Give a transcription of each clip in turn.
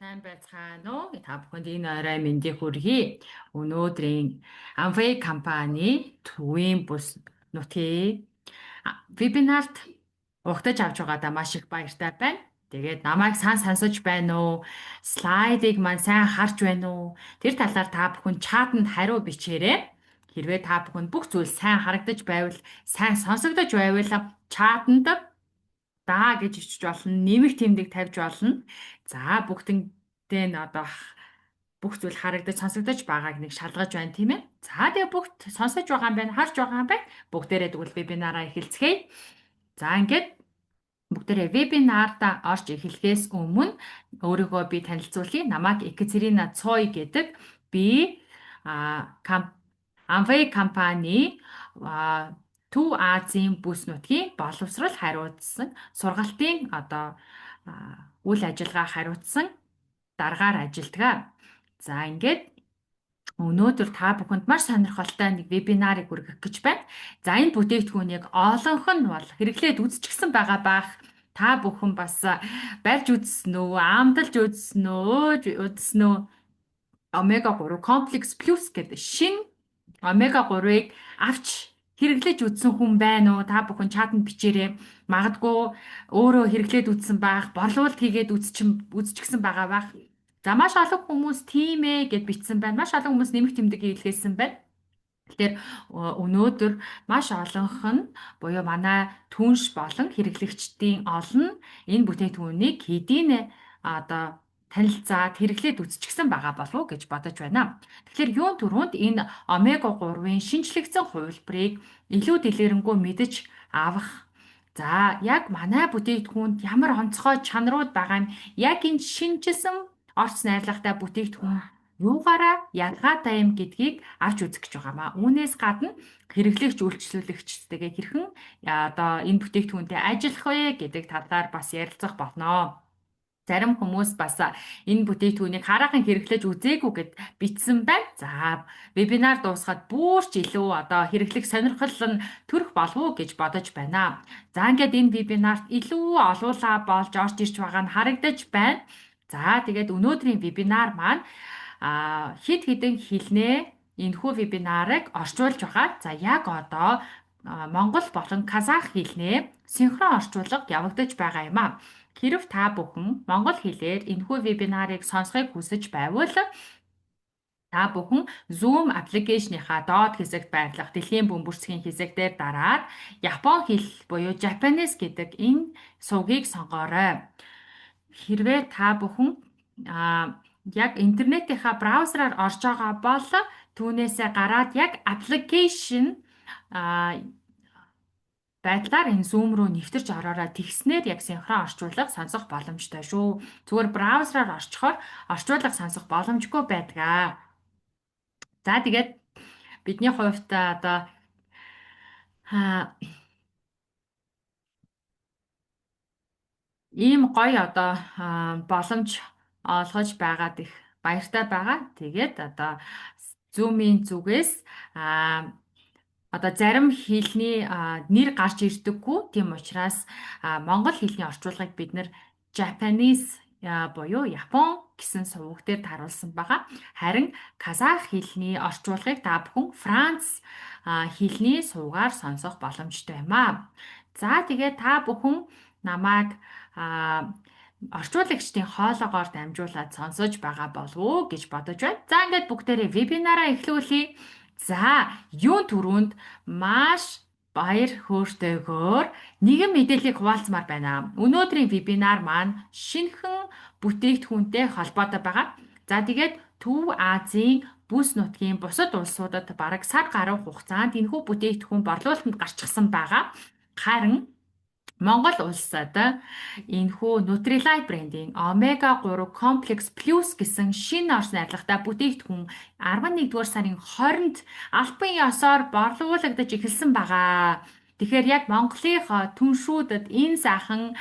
Сайн байцгаана уу? Та бүхэнд энэ орой мэндийг хүргэе. Өнөөдрийн Amway компани төвийн бус нутгийн вебинарт угтаж авч байгаадаа маш их баяртай байна. Тэгээд намайг сонсож байна уу? Слайдыг маань сайн харж байна уу? Тэр талаар та бүхэн чатанд хариу бичээрэй. Хэрвээ та бүхэнд бүх зүйл сайн харагдаж байвал, сайн сонсогдож байвал чатанд даа гэж ичж болно, нэмэх тэмдэг тавьж болно. За бүгднтэй нь одоо бүх зүйл харагдаж сонсогдож байгааг нэг шалгаж байна тийм ээ. За тэгээ бүгд сонсож байгаа юм байна, харж байгаа юм байна. Бүгдээрээ тэгвэл вебинараа эхэлцгээе. За ингээд бүгдээрээ вебинарта орж эхлэхээс өмнө өөрийгөө би танилцуулъя. Намайг Екатерина Цой гэдэг. Би Amway компани Төв Азийн бүс нутгийн боловсрол хариуцсан сургалтын үйл ажиллагаа хариуцсан даргаар ажилтгаа. За ингээд өнөөдөр та бүхэнд маш сонирхолтой нэг вебинарыг хүргэх гэж байна. За энэ бүтээгдэхүүнийг олонх нь бол хэрэглээд үзчихсэн байгаа бах. Та бүхэн бас барьж үзсэн үү, амталж үзсэн үү, омега 3 комплекс плюс гэдэг шинэ омега 3-ыг авч хэрэглэж үзсэн хүн байна уу? Та бүхэн чатанд бичээрэй. Магадгүй өөрөө хэрэглээд үзсэн байх, борлуулалт хийгээд үзчихсэн байгаа байх. За маш олон хүмүүс тийм ээ гэд бичсэн байна. Маш олон хүмүүс нэмэх тэмдэг хийлгээсэн байна. Тэгэхээр өнөөдөр маш олонх нь буюу манай түнш болон хэрэглэгчдийн олон энэ бүтээгдэхүүнийг хэдийн танилцаад хэрэглээд үзчихсэн байгаа болов уу гэж бодож байна. Тэгэхээр юун түрүүнд энэ омега 3-ын шинжлэгдсэн хувилбарыг илүү дэлгэрэнгүй мэдж авах. За яг манай бүтээгдэхүүнд ямар онцгой чанарууд байгаа юм? Яг энэ шинжилсэн орц найрлагатай бүтээгдэхүүн юугаараа ялгаатай юм гэдгийг авч үзэх гэж байгаамаа. Үүнээс гадна хэрэглэгч үйлчлүүлэгчтэйгээ хэрхэн энэ бүтээгдэхүүнтэй ажиллах вэ гэдэг талаар бас ярилцах болно. Зарим хүмүүс бас энэ бүтээгдэхүүнийг хараахан хэрэглэж үзээгүй гэд бичсэн байна. За вебинар дуусгаад бүр ч илүү хэрэглэх сонирхол нь төрөх болов уу гэж бодож байна. За ингээд энэ вебинарт илүү олуулаа болж орж ирж байгаа нь харагдаж байна. За тэгээд өнөөдрийн вебинар маань хэд хэдэн хэлнээ энэхүү вебинарыг орчуулж байгаа. За яг одоо монгол болон казах хэлнээ синхрон орчуулга явагдаж байгаа юм аа. Хэрв та бүхэн монгол хэлээр энэхүү вебинарыг сонсохыг хүсэж байвал та бүхэн Zoom аппликейшныхаа доод хэсэгт байрлах дэлхийн бөмбөрцгийн хэсэг дээр дараад Япон хэл буюу Japanese гэдэг энэ сувгийг сонгоорой. Хэрвээ та бүхэн яг интернетийнхаа браузераар орж байгаа бол түүнээсээ гараад яг аппликейшн байдлаар энэ Zoom руу нэвтэрч ороорой. Тэгснээр яг синхрон орчуулга сонсох боломжтой шүү. Зүгээр браузераар орчхоор орчуулга сонсох боломжгүй байдаг. За тэгээд бидний хувьд ийм гоё боломж олгож байгаад их баяртай байгаа. Тэгээд Zoom-ийн зүгээс зарим хэлний нэр гарч ирдэггүй. Тийм учраас монгол хэлний орчуулгыг бид нэр Japanese буюу Япон гэсэн суваг дээр харуулсан байгаа. Харин казах хэлний орчуулгыг та бүхэн Франц хэлний сувгаар сонсох боломжтой юм аа. За тэгээд та бүхэн намайг орчуулагчдын хоолоогоор дамжуулаад сонсож байгаа болов уу гэж бодож байна. За ингээд бүгдээрээ вебинараа эхлүүлье. За, юун түрүүнд маш баяр хөөртэйгээр нэгэн мэдээллийг хуваалцмаар байна. Өнөөдрийн вебинар маань шинэхэн бүтээгдэхүүнтэй холбоотой байгаа. За тэгээд Төв Азийн бүс нутгийн бусад улсуудад бараг сар гаруй хугацаанд энэхүү бүтээгдэхүүн борлуулалтанд гарчихсан байгаа. Харин Монгол улсад энэхүү Nutrilite брендийн омега 3 комплекс плюс гэсэн шинэ орц найрлагатай бүтээгдэхүүн 11-р сарын 20-нд албан ёсоор борлуулагдаж эхэлсэн байгаа. Тэгэхээр яг Монголын түншүүдэд энэ сайхан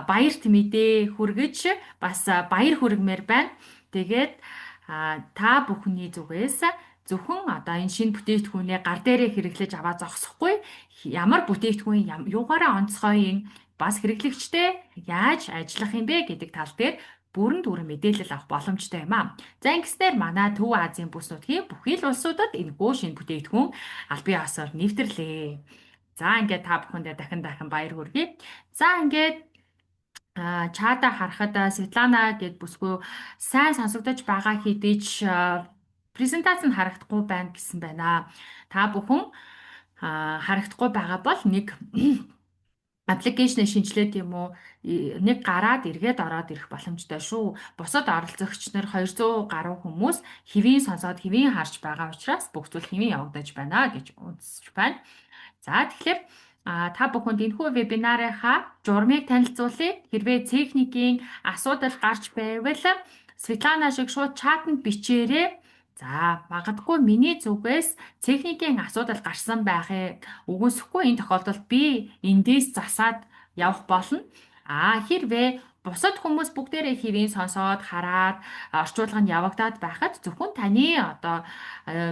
баярт мэдээ хүргэж бас баяр хүргэмээр байна. Тэгээд та бүхний зүгээс зөвхөн энэ шинэ бүтээгдэхүүнээ гар дээрээ хэрэглэж аваа зогсохгүй ямар бүтээгдэхүүн юугаараа онцгой юм бас хэрэглэгчтэй яаж ажиллах юм бэ гэдэг тал дээр бүрэн дүүрэн мэдээлэл авах боломжтой юм аа. За ингэснээр манай Төв Азийн бүс нутгийн бүхий л улсуудад энэхүү шинэ бүтээгдэхүүн аль бие осоор нэвтрлээ. За ингээд та бүхэндээ дахин баяр хүргэе. За ингээд чаада харахад Светлана гэд бүсгүй сайн сонсогдож байгаа хэдий ч презентац нь харагдахгүй байна гэсэн байна. Та бүхэн харагдахгүй байгаа бол нэг аппликейшн шинжилээд юм уу нэг гараад эргээд ороод ирэх боломжтой шүү. Бусад оролцогч нар 200 гаруй хүмүүс хэвийн сонсоод хэвийн харж байгаа учраас бүх зүйл хэвийн явагдаж байна гэж үзэж байна. За тэгэхээр та бүхэнд энэхүү вебинарынхаа журмыг танилцуулъя. Хэрвээ техникийн асуудал гарч байвал Светлана шиг шууд чатанд бичээрэй. За магадгүй миний зүгээс техникийн асуудал гарсан байхыг үгүйсэхгүй энэ тохиолдолд би эндээс засаад явах болно. Хэрвээ бусад хүмүүс бүгдээрээ хэвийн сонсоод хараад орчуулга нь явагдаад байхад зөвхөн таны одоо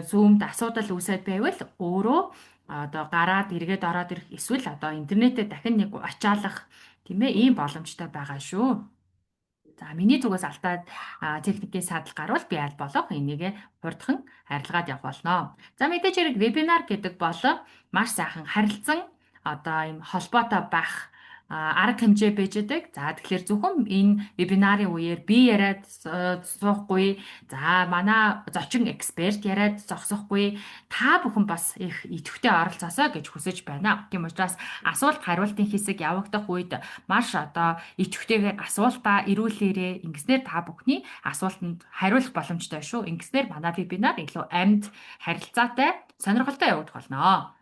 Zoom-д асуудал үүсээд байвал өөрөө одоо гараад эргээд ороод ирэх эсвэл одоо интернетээ дахин нэг ачаалах тийм ээ ийм боломжтой байгаа шүү. За миний зүгээс алдаад техникийн садал гарвал би аль болох энийг хурдхан арилгаад явах болно. За мэдээж хэрэг вебинар гэдэг бол маш сайхан харилцан одоо ийм холбоотой байх арга хэмжээ байж байгаа. За тэгэхээр зөвхөн энэ вебинарын үеэр би яриад суухгүй, за манай зочин эксперт яриад зогсохгүй, та бүхэн бас их идэвхтэй оролцоосоо гэж хүсэж байна. Тийм учраас асуулт хариултын хэсэг явагдах үед маш одоо идэвхтэйгээр асуултаа ирүүлээрээ ингэснээр та бүхний асуултанд хариулах боломжтой шүү. Ингэснээр манай вебинар илүү амьд, харилцаатай, сонирхолтой явагдах болно.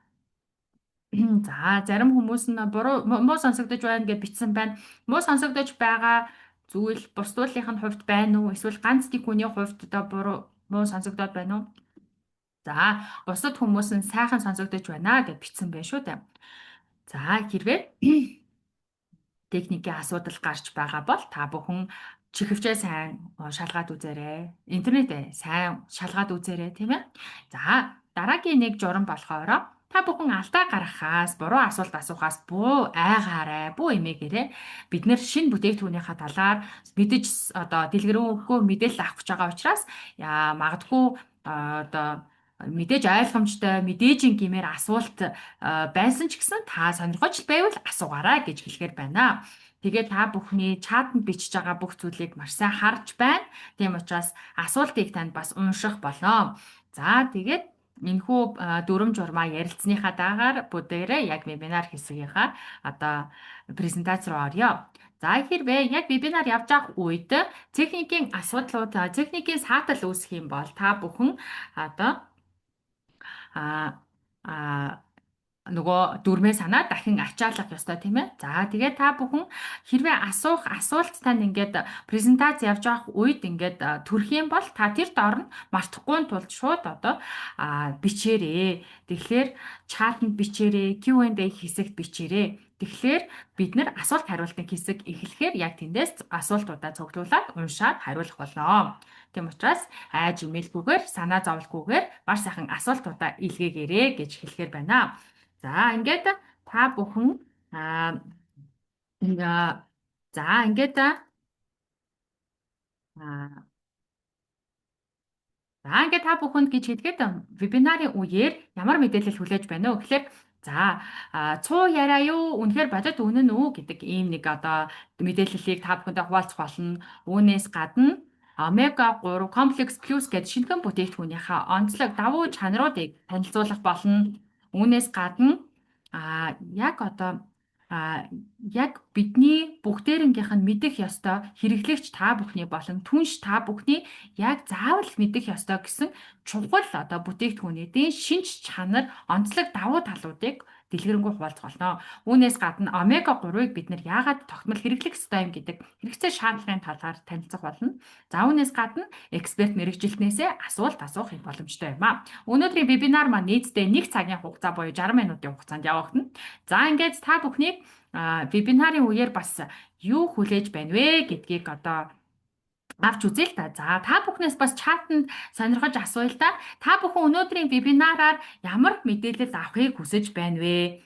За зарим хүмүүс нь муу сонсогдож байна гэж бичсэн байна. Муу сонсогдож байгаа зүйл бусдуулынхын хувьд байна уу? Эсвэл ганц нэг хүний хувьд одоо муу сонсогдоод байна уу? За бусад хүмүүс нь сайхан сонсогдож байна гэж бичсэн байна шүү дээ. За хэрвээ техникийн асуудал гарч байгаа бол та бүхэн чихвчээ сайн шалгаад үзээрэй. Интернетээ сайн шалгаад үзээрэй, тийм ээ. За дараагийн нэг журам болохоор та бүхэн алдаа гаргахаас, буруу асуулт асуухаас буу айгаарай, бүү эмээгээрээ бид нэр шинэ бүтээгдэхүүнийхаа талаар мэдэж одоо дэлгэрэнгүй мэдээлэл авах гэж байгаа учраас магадгүй одоо мэдээж ойлгомжтой мэдээжин гэмээр асуулт байсан ч гэсэн та сонирхож байвал асуугаарай гэж хэлэхээр байна. Тэгээд та бүхний чатанд бичиж байгаа бүх зүйлийг маш сайн харж байна. Тийм учраас асуултыг танд бас унших болно. За тэгээд энэхүү дүрм журмаа ярилцсныхаа дагаар бүгдээрээ яг вебинар хэсгийнхаа одоо презентац руу орё. За хэрвээ яг вебинар явж байгаа үед техникийн асуудлууд, техникийн саатал үүсэх юм бол та бүхэн одоо нөгөө дүрмээ санаа дахин ачаалах ёстой тийм ээ. За тэгээд та бүхэн хэрвээ асуулт тань ингээд презентац явж байгаа үед ингээд төрөх юм бол та тэр доор нь мартахгүй тулд шууд одоо бичээрэй. Тэгэхээр чатанд бичээрэй, Q&A хэсэгт бичээрэй. Тэгэхээр бид нар асуулт хариултын хэсэг эхлэхээр яг тэндээс асуултуудаа цуглуулад уншаад хариулах болно. Тийм учраас айж имэйлгүйгээр санаа зовлгүйгээр маш сайхан асуултуудаа илгээгээрэй гэж хэлэхээр байна. За ингээд та бүхэн ингээд та бүхэнд гэж хэлгээд вебинарын үеэр ямар мэдээлэл хүлээж байна вэ гэхээр за цуу яриа юу үнэхээр бодит үнэн үү гэдэг ийм нэг одоо мэдээллийг та бүхэндээ хуваалцах болно. Үүнээс гадна Омега 3 комплекс плюс гэдэг шинэхэн бүтээгдэхүүнийхээ онцлог давуу чанаруудыг танилцуулах болно. Үүнээс гадна яг одоо яг бидний бүгдээрнгийнх нь мэдэх ёстой хэрэглэгч та бүхний болон түнш та бүхний яг заавал мэдэх ёстой гэсэн чухал одоо бүтээгдэхүүнүүдийн шинж чанар онцлог давуу талуудыг дэлгэрэнгүй хуваалцах болно. Үүнээс гадна омега 3-ыг бид нар яагаад тогтмол хэрэглэх ёстой юм гэдэг хэрэгцээ шаардлагын талаар танилцах болно. За үүнээс гадна эксперт мэрэгжилтнээсээ асуулт асуух боломжтой юм аа. Өнөөдрийн вебинар маань нийтдээ 1 цагийн хугацаа буюу 60 минутын хугацаанд явагдана. За ингээд та бүхнийг вебинарын үеэр бас юу хүлээж байна вэ гэдгийг одоо авч үзье л та. За та бүхнээс бас чатанд сонирхож асууя л та. Та бүхэн өнөөдрийн вебинараар ямар мэдээлэл авахыг хүсэж байна вэ?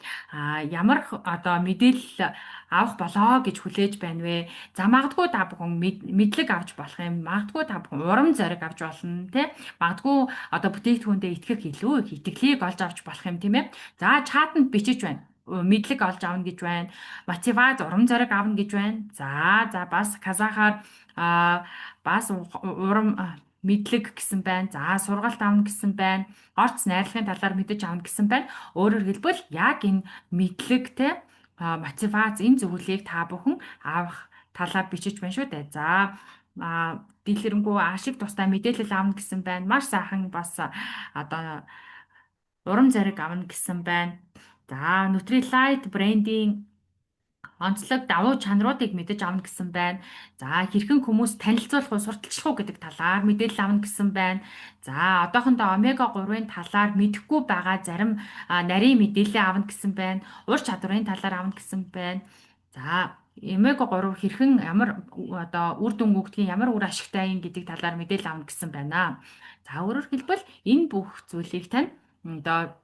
Ямар одоо мэдээлэл авах болоо гэж хүлээж байна вэ? За магадгүй та бүхэн мэдлэг авч болох юм. Магадгүй та бүхэн урам зориг авч болно, тэ? Магадгүй одоо бүтээгдэхүүндээ итгэх илүү их итгэлийг олж авч болох юм, тийм ээ. За чатанд бичиж байна. Мэдлэг олж авна гэж байна. Мотивац, урам зориг авна гэж байна. За бас казахаар бас мэдлэг гэсэн байна. За сургалт авна гэсэн байна. Орц найрлагын талаар мэдэж авна гэсэн байна. Өөрөөр хэлбэл яг энэ мэдлэгтэй мотивац энэ зүйлийг та бүхэн авах талаар бичиж байна шүү дээ. За дэлгэрэнгүй ашиг тустай мэдээлэл авна гэсэн байна. Маш сайхан бас одоо урам зориг авна гэсэн байна. За Nutrilite брендing онцлог давуу чанаруудыг мэдэж авна гэсэн байна. За хэрхэн хүмүүс танилцуулах уу, сурталчлах уу гэдэг талаар мэдээлэл авна гэсэн байна. За одоохондоо омега 3-ын талаар мэдэхгүй байгаа зарим нарийн мэдээлэл авна гэсэн байна. Ур чадварын талаар авна гэсэн байна. За омега 3 хэрхэн ямар одоо үр дүн өгдөг, ямар үр ашигтай юм гэдэг талаар мэдээлэл авна гэсэн байна. За өөрөөр хэлбэл энэ бүх зүйлийг тань одоо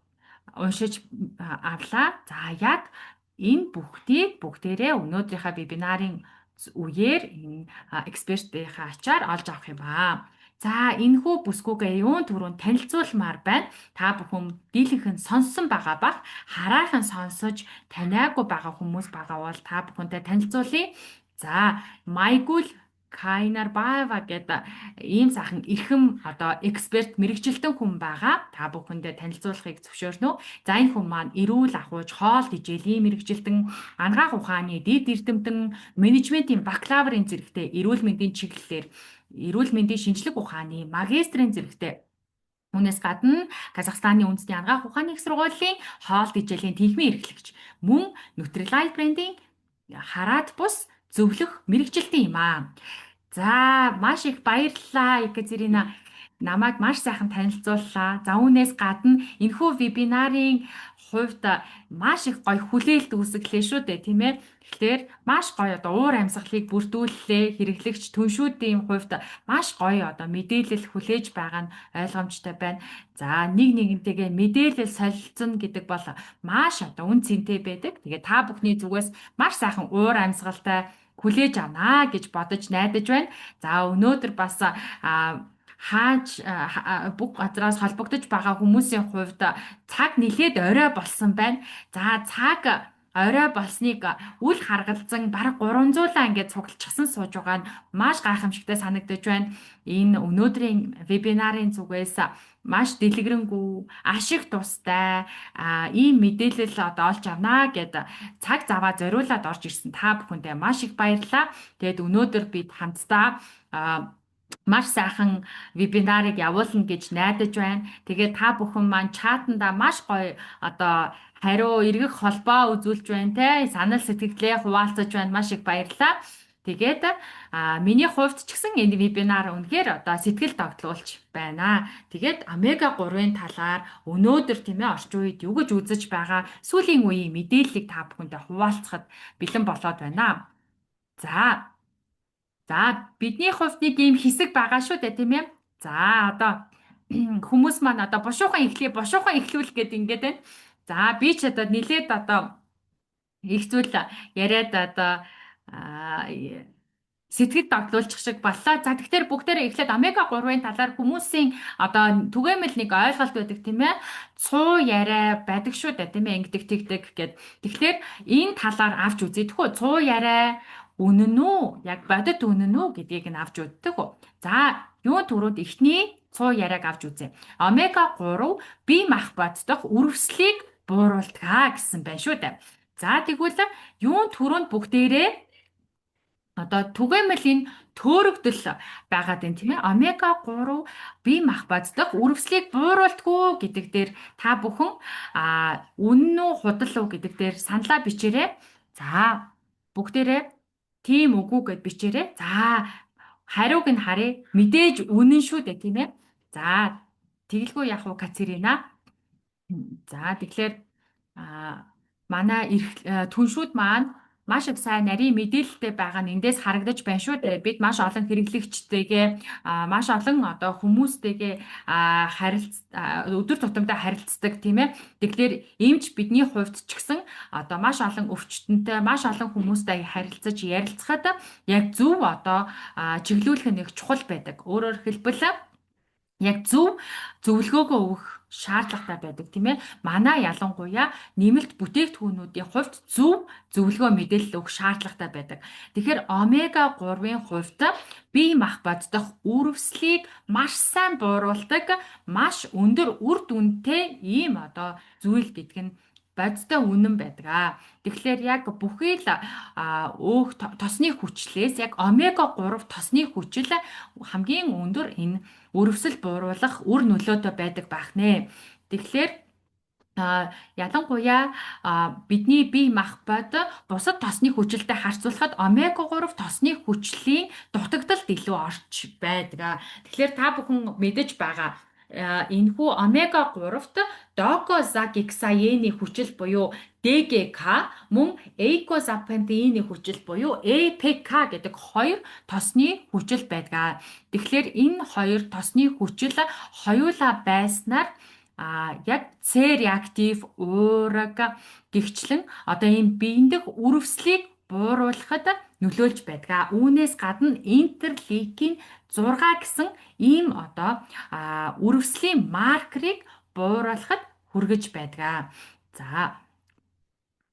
уншиж авлаа. За яг энэ бүгдээрээ өнөөдрийнхөө вебинарын үеэр энэ экспертийнхаа ачаар олж авах юм аа. За энэхүү бүсгүйгээ юун түрүүнд танилцуулмаар байна. Та бүхэн дийлэнх нь сонссон байгаа бах хараахан сонсож таниагүй байгаа хүмүүс байгаа бол та бүхэнтэй танилцуулъя. За Майгул Кайнар Баева гэдэг ийм сайхан эрхэм одоо эксперт мэрэгжилтэн хүн байгаа. Та бүхэндээ танилцуулахыг зөвшөөрнө. За энэ хүн маань эрүүл ахуйч, хоол тэжээлийн мэрэгжилтэн, анагаах ухааны дэд эрдэмтэн, менежментийн бакалаврын зэрэгтэй эрүүл мэндийн чиглэлээр эрүүл мэндийн шинжлэх ухааны магистрийн зэрэгтэй Үүнээс гадна Казахстаны үндэсний анагаах ухааны их сургуулийн хоол тэжээлийн тэнхимийн эрхлэгч мөн Nutrilite брендing хараад бус зөвлөх мэрэгжилтэн юм аа. За маш их баярлалаа Екатерина. Намайг маш сайхан танилцууллаа. За үүнээс гадна энэхүү вебинарын хувьд маш их гоё хүлээлт үүсгэлээ шүү дээ, тийм ээ. Тэгэхээр маш гоё одоо уур амьсгалыг бүрдүүллээ. Хэрэглэгч түншүүдийн хувьд маш гоё одоо мэдээлэл хүлээж байгаа нь ойлгомжтой байна. За нэг нэгнтэйгээ мэдээлэл солилцсон гэдэг бол маш одоо үн цэнтэй байдаг. Тэгээ та бүхний зүгээс маш сайхан уур амьсгалтай хүлээж авнаа гэж бодож найдаж байна. За өнөөдөр бас бүх газраас холбогдож байгаа хүмүүсийн хувьд цаг нэлээд орой болсон байна. За цаг орой болсныг үл харгалзан бараг 300-аа ингээд цуглчихсан сууж байгаа нь маш гайхамшигтай санагдаж байна. Энэ өнөөдрийн вебинарын зүгээс маш дэлгэрэнгүй, ашиг тустай ийм мэдээлэл одоо олж авнаа гэд цаг заваа зориулаад орж ирсэн та бүхэндээ маш их баярлалаа. Тэгэд өнөөдөр бид хамтдаа маш сайхан вебинарыг явуулна гэж найдаж байна. Тэгээд та бүхэн маань чатанда маш гоё одоо хариу эргэх холбоо үзүүлж байна те. Санал сэтгэлээ хуваалцаж байна. Маш их баярлалаа. Тэгээд миний хувьд ч гэсэн энэ вебинар үнэхээр одоо сэтгэл тогтлуулж байна. Тэгээд омега 3-ын талаар өнөөдөр тийм ээ орчин үед юу гэж үзэж байгаа сүүлийн үеийн мэдээллийг та бүхэндээ хуваалцахад бэлэн болоод байна. За бидний хувьд нэг ийм хэсэг байгаа шүү дээ тийм ээ. За одоо хүмүүс маань одоо бушуухан эхлүүл гэдэг ингээд байна. За би ч одоо нилээд одоо их зүйл яриад одоо сэтгэл догтлуулчих шиг боллоо. За тэгэхээр бүгдээрээ эхлээд омега 3-ын талаар хүмүүсийн одоо түгээмэл нэг ойлголт байдаг тийм ээ. Цуу яриа байдаг шүү дээ тийм ээ. Ингэдэг тэгдэг гэд. Тэгэхээр энэ талаар авч үзье. Тэгэхгүй цуу яриа үнэн үү? Яг бодит үнэн үү гэдгийг нь авч үздэг. За юун түрүүнд эхний цуу яриаг авч үзье. Омега 3 бие махбоддох үрвслийг бууруулдаг гэсэн байна шүү дээ. За тэгвэл юун түрүүнд бүгдээрээ одоо түгээмэл энэ төөрөгдөл байгаад байна тийм ээ. Омега 3 бие махбоддох үрвслийг бууруулдаггүй гэдэг дээр та бүхэн үнэн үү худал уу гэдэг дээр саналаа бичээрэй. За бүгдээрээ тийм үгүй гэд бичээрэй. За хариуг нь харъя. Мэдээж үнэн шүү дээ тийм ээ. За тэгэлгүй яах вэ Катерина? За тэгэхээр манай түншүүд маань маш их сайн нарийн мэдээлэлтэй байгаа нь эндээс харагдаж байна шүү дээ. Бид маш олон хэрэглэгчтэйгээ маш олон одоо хүмүүстэйгээ өдөр тутамдаа харилцдаг тийм ээ. Тэгэхээр эмч бидний хувьд ч гэсэн одоо маш олон өвчтөнтэй, маш олон хүмүүстэй харилцаж ярилцахад яг зөв одоо чиглүүлэх нь их чухал байдаг. Өөрөөр хэлбэл яг зөвлөгөөгөө өгөх шаардлагатай байдаг тийм ээ. Манай ялангуяа нэмэлт бүтээгдэхүүнүүдийн хувьд зөвлөгөө мэдээлэл өгөх шаардлагатай байдаг. Тэгэхээр омега 3-ын хувьд бие махбод дахь үрвслийг маш сайн бууруулдаг, маш өндөр үр дүнтэй ийм одоо зүйл гэдэг нь бодтой үнэн байдаг. Тэгэхээр яг бүхий л өөх тосны хүчлээс яг омега 3 тосны хүчил хамгийн өндөр энэ өрөвсөл бууруулах үр нөлөөтэй байдаг байх нэ. Тэгэхээр ялангуяа бидний бие махбод бусад тосны хүчилтэй харьцуулахад омега 3 тосны хүчлийн дутагдалд илүү орч байдаг. Тэгэхээр та бүхэн мэдэж байгаа энэхүү омега 3-т докозагексаены хүчил буюу ДГК мөн эйкозапентины хүчил буюу ЭПК гэдэг хоёр тосны хүчил байдаг. Тэгэхээр энэ хоёр тосны хүчил хоёулаа байснаар яг С реактив уураг гихчлэн одоо ийм биеийн дэх үрвслийг бууруулахад нөлөөлж байдаг. Үүнээс гадна интерлейкин 6 гэсэн ийм одоо үрвслийн маркерыг бууруулахад хүргэж байдаг. За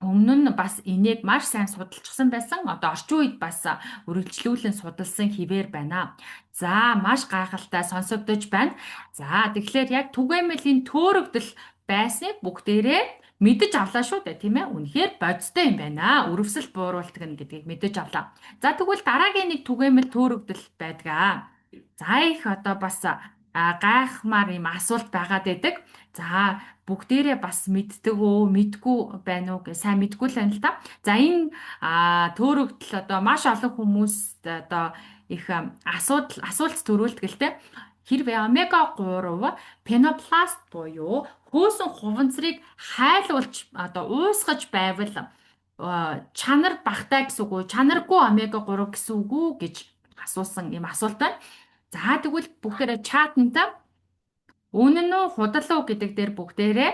өмнө нь бас энийг маш сайн судалчихсан байсан. Одоо орчин үед бас үргэлжлүүлэн судалсан хിവэр байна. За маш гайхалтай сонсогдож байна. За тэгэхээр яг түгээмэлийн төөрөгдөл байсныг бүгдээрээ мэдэж авлаа шүү дээ, тийм ээ. Үнэхээр бодистой юм байна. Үрвсэл бууруулдаг нь гэдгийг мэдэж авлаа. За тэгвэл дараагийн нэг түгээмэл төөрөгдөл байдаг. За их одоо бас гайхмаар юм асуулт байгаад байдаг. За бүгдээрээ бас мэддэг үү, мэдгүй байна уу гэж сайн мэдгүй л байна л та. За энэ төөрөгдөл одоо маш олон хүмүүст одоо их асуулт төрүүлдэг л те. Хэрвээ омега 3 пенопласт буюу хөөсөн хуванцрыг хайлуулж одоо уусгаж байвал чанар багтай гэсэн үг үү? Чанаргүй омега 3 гэсэн үг үү гэж асуусан юм асуулт байна. За тэгвэл бүгдээрээ чатанд үнэн үү худал уу гэдэг дээр бүгдээрээ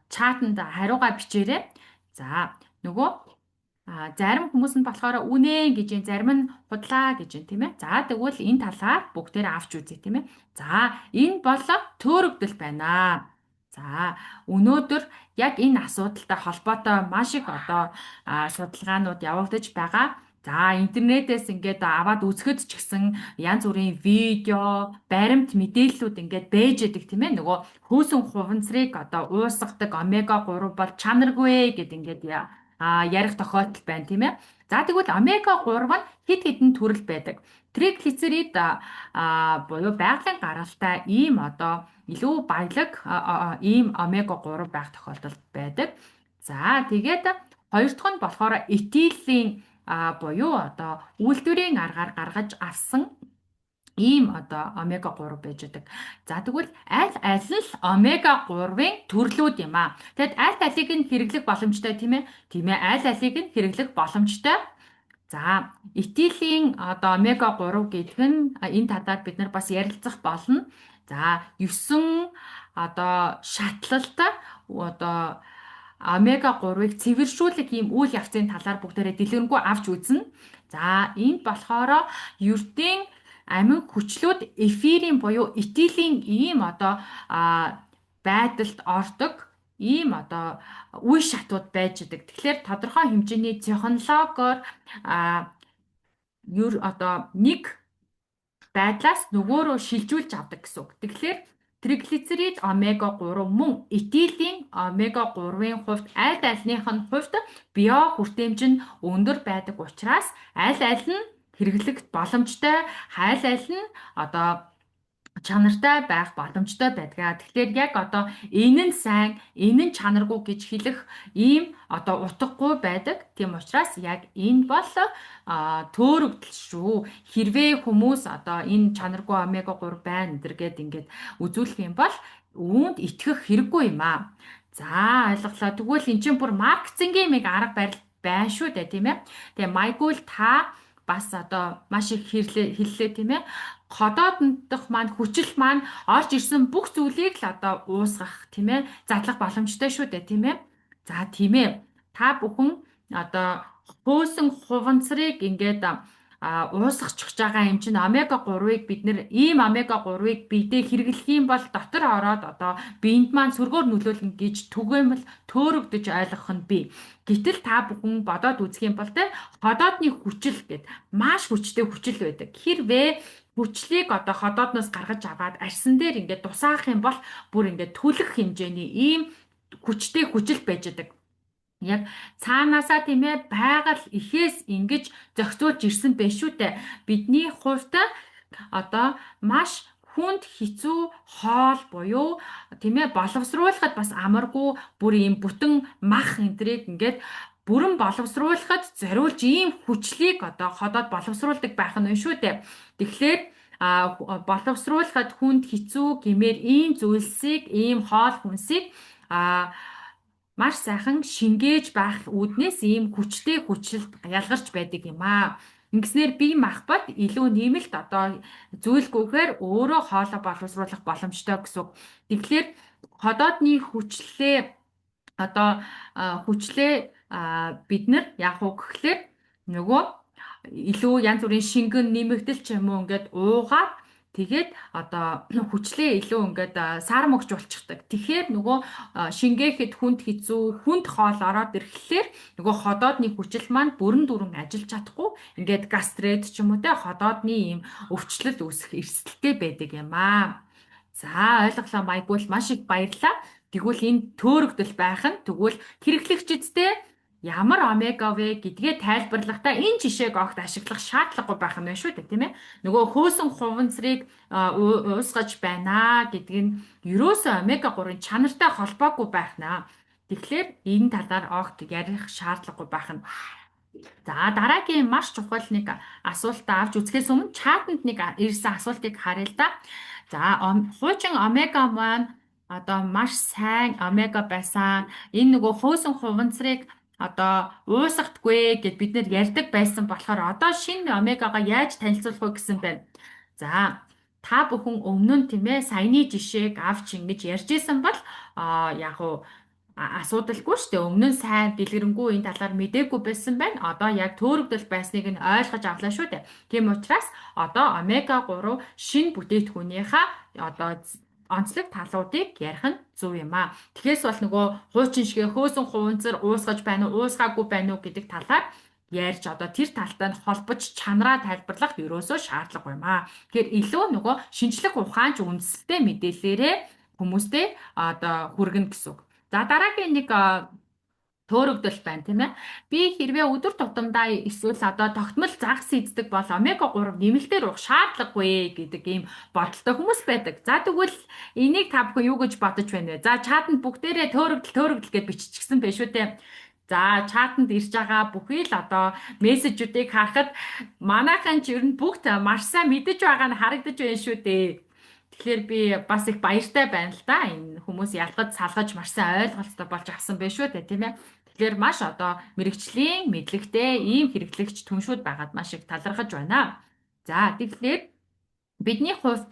чатанд хариугаа бичээрэй. За нөгөө зарим хүмүүс нь болохоор үнэн гэж юм, зарим нь худлаа гэж юм тийм ээ. За тэгвэл энэ талаар бүгдээрээ авч үзье тийм ээ. За энэ бол төөрөгдөл байна. За өнөөдөр яг энэ асуудалтай холбоотой маш их одоо судалгаанууд явагдаж байгаа. За интернетээс ингээд аваад үзэхэд ч гэсэн янз бүрийн видео, баримт мэдээллүүд ингээд бэж идэг тийм ээ. Нөгөө хөөсөн хуванцрыг одоо уусгадаг омега 3 бол чанаргүй гэд ингээд ярих тохиолдол байна тийм ээ. За тэгвэл омега 3 нь хэд хэдэн төрөл байдаг. Триглицерид буюу байгалийн гаралтай ийм одоо илүү баялаг ийм омега 3 байх тохиолдол байдаг. За тэгээд хоёр дахь нь болохоор этилийн буюу одоо үйлдвэрийн аргаар гаргаж авсан ийм одоо омега 3 байж байгаа. За тэгвэл аль аль нь омега 3-ын төрлүүд юм аа. Тэгэд аль алийг нь хэрэглэх боломжтой тийм ээ? Тийм ээ, аль алийг нь хэрэглэх боломжтой. За, этилийн одоо омега 3 гэдэг нь энэ талаар бид нар бас ярилцах болно. За, 9 одоо шатлалт одоо омега 3-ыг цэвэршүүлэх ийм үйл явцын талаар бүгдээрээ дэлгэрэнгүй авч үзнэ. За, энд болохоор ердийн амин хүчлүүд эфирийн буюу этилийн ийм одоо байдалд ордог ийм одоо үе шатууд байж идэг. Тэгэхээр тодорхой хэмжээний технологиор одоо нэг байдлаас нөгөөрөө шилжүүлж авдаг гэсэн үг. Тэгэхээр триглицерид омега 3 мөн этилийн омега 3-ын хувьд аль альных нь хувьд био хүртээмж нь өндөр байдаг учраас аль аль нь хэрэглэх боломжтой, аль аль нь одоо чанартай байх боломжтой байдаг. Тэгэхээр яг одоо энэ нь сайн, энэ нь чанаргүй гэж хэлэх ийм одоо утгагүй байдаг. Тийм учраас яг энэ бол төөрөгдөл шүү. Хэрвээ хүмүүс одоо энэ чанаргүй омега 3 байна гэдэргээд ингээд үзүүлэх юм бол үүнд итгэх хэрэггүй юм аа. За ойлголоо. Тэгвэл эн чинь бүр маркетингийн нэг арга барил байна шүү дээ тийм ээ. Тэгээ майгуул та бас одоо маш их хэллээ тийм ээ. Ходоодох маань хүчил маань орж ирсэн бүх зүйлийг л одоо уусгах тийм ээ. Задлах боломжтой шүү дээ тийм ээ. За тийм ээ. Та бүхэн одоо хөөсөн хуванцрыг ингээд уусгачих байгаа юм чинь омега 3-ыг бид нэр ийм омега 3-ыг биедээ хэрэглэх юм бол дотор ороод одоо биед маань сөргөөр нөлөөлнө гэж түгээмэл төөрөгдөж ойлгох нь бий. Гэтэл та бүхэн бодоод үзэх юм бол те ходоодны хүчил гэд маш хүчтэй хүчил байдаг. Хэрвээ хүчлийг одоо ходоодноос гаргаж аваад арьсан дээр ингээд тусаах юм бол бүр ингээд түлэх хэмжээний ийм хүчтэй хүчил байж байгаа. Яг цаанаасаа тийм ээ байгаль ихээс ингэж зохицуулж ирсэн байх шүү дээ. Бидний хувьд одоо маш хүнд хэцүү хоол буюу тийм ээ боловсруулахад бас амаргүй бүр ийм бүтэн мах энтрийг ингээд бүрэн боловсруулахад зориулж ийм хүчлийг одоо ходоод боловсруулдаг байх нь шүү дээ. Тэгэхээр боловсруулахад хүнд хэцүү гэмээр ийм зүйлсийг ийм хоол хүнсийг маш сайхан шингээж байх үүднээс ийм хүчтэй хүчилд ялгарч байдаг юм аа. Ингэснээр бие махбод илүү нэмэлт одоо зүйлгүйгээр өөрөө хоолоо боловсруулах боломжтой гэсэн үг. Тэгэхээр ходоодны хүчлээ одоо бид нар яг уу гэхлээр нөгөө илүү янз бүрийн шингэн нэмэгдэл ч юм уу ингээд уугаад тэгээд одоо хүчлээ илүү ингээд сар мөгж болчихдаг. Тэгэхээр нөгөө шингээхэд хүнд хэцүү, хүнд хоол ороод ирэхлээр нөгөө ходоодны хүчил маань бүрэн дүрэн ажиллаж чадахгүй ингээд гастрит ч юм уу те ходоодны ийм өвчлөл үүсэх эрсдэлтэй байдаг юм аа. За ойлголоо Майгуул маш их баярлалаа. Тэгвэл энэ төөрөгдөл байх нь тэгвэл хэрэглэгчдэдтэй ямар омега вэ гэдгээ тайлбарлахдаа энэ жишээг огт ашиглах шаардлагагүй байх юм байна шүү дээ тийм ээ. Нөгөө хөөсөн хуванцрыг уусгаж байна гэдэг нь ерөөсөө омега 3-ын чанартай холбоогүй байх наа. Тэгэхээр энэ талаар огт ярих шаардлагагүй байх нь. За дараагийн маш чухал нэг асуултаа авч үзэхээс өмнө чатанд нэг ирсэн асуултыг харъя л да. За хуучин омега маань одоо маш сайн омега байсан. Энэ нөгөө хөөсөн хуванцрыг одоо уусгахгүй гэд бид нэр ярьдаг байсан болохоор одоо шинэ омегагаа яаж танилцуулах вэ гэсэн байна. За та бүхэн өмнө нь тийм ээ саяны жишээг авч ингэж ярьж исэн бол яг уу асуудалгүй шүү дээ. Өмнө нь сайн дэлгэрэнгүй энэ талаар мэдээгүй байсан байна. Одоо яг төөрөгдөл байсныг нь ойлгож авлаа шүү дээ. Тийм учраас одоо омега 3 шинэ бүтээтгүүнийхээ одоо онцлог талуудыг ярих нь зөв юм аа. Тэгэхээс бол нөгөө хуучин шигээ хөөсөн хуванцар уусгаж байна уу, уусгаагүй байна уу гэдэг талаар ярьж одоо тэр талтай нь холбож чанараа тайлбарлах ерөөсөө шаардлага юм аа. Тэгэхээр илүү нөгөө шинжлэх ухаанч үндэслэлтэй мэдээллээрээ хүмүүстэй одоо хүргэнэ гэсэн үг. За дараагийн нэг төөрөгдөл байна тийм ээ. Би хэрвээ өдөр тутамдаа эсвэл одоо тогтмол загас иддэг бол омега 3 нэмэлтээр уух шаардлагагүй гэдэг ийм бодолтой хүмүүс байдаг. За тэгвэл энийг та бүхэн юу гэж бодож байна вэ? За чатанд бүгдээрээ төөрөгдөл гэж биччихсэн байх шүү дээ. За чатанд ирж байгаа бүхий л одоо мессежүүдийг харахад манайхан ч ер нь бүгд маш сайн мэдэж байгаа нь харагдаж байна шүү дээ. Тэгэхээр би бас их баяртай байна л да. Энэ хүмүүс ялгаж салгаж маш сайн ойлголттой болж авсан байх шүү дээ тийм ээ. Тэгэхээр маш одоо мэрэгчлийн мэдлэгтэй ийм хэрэглэгч түншүүд байгаад маш их талархаж байна. За тэгэхээр бидний хувьд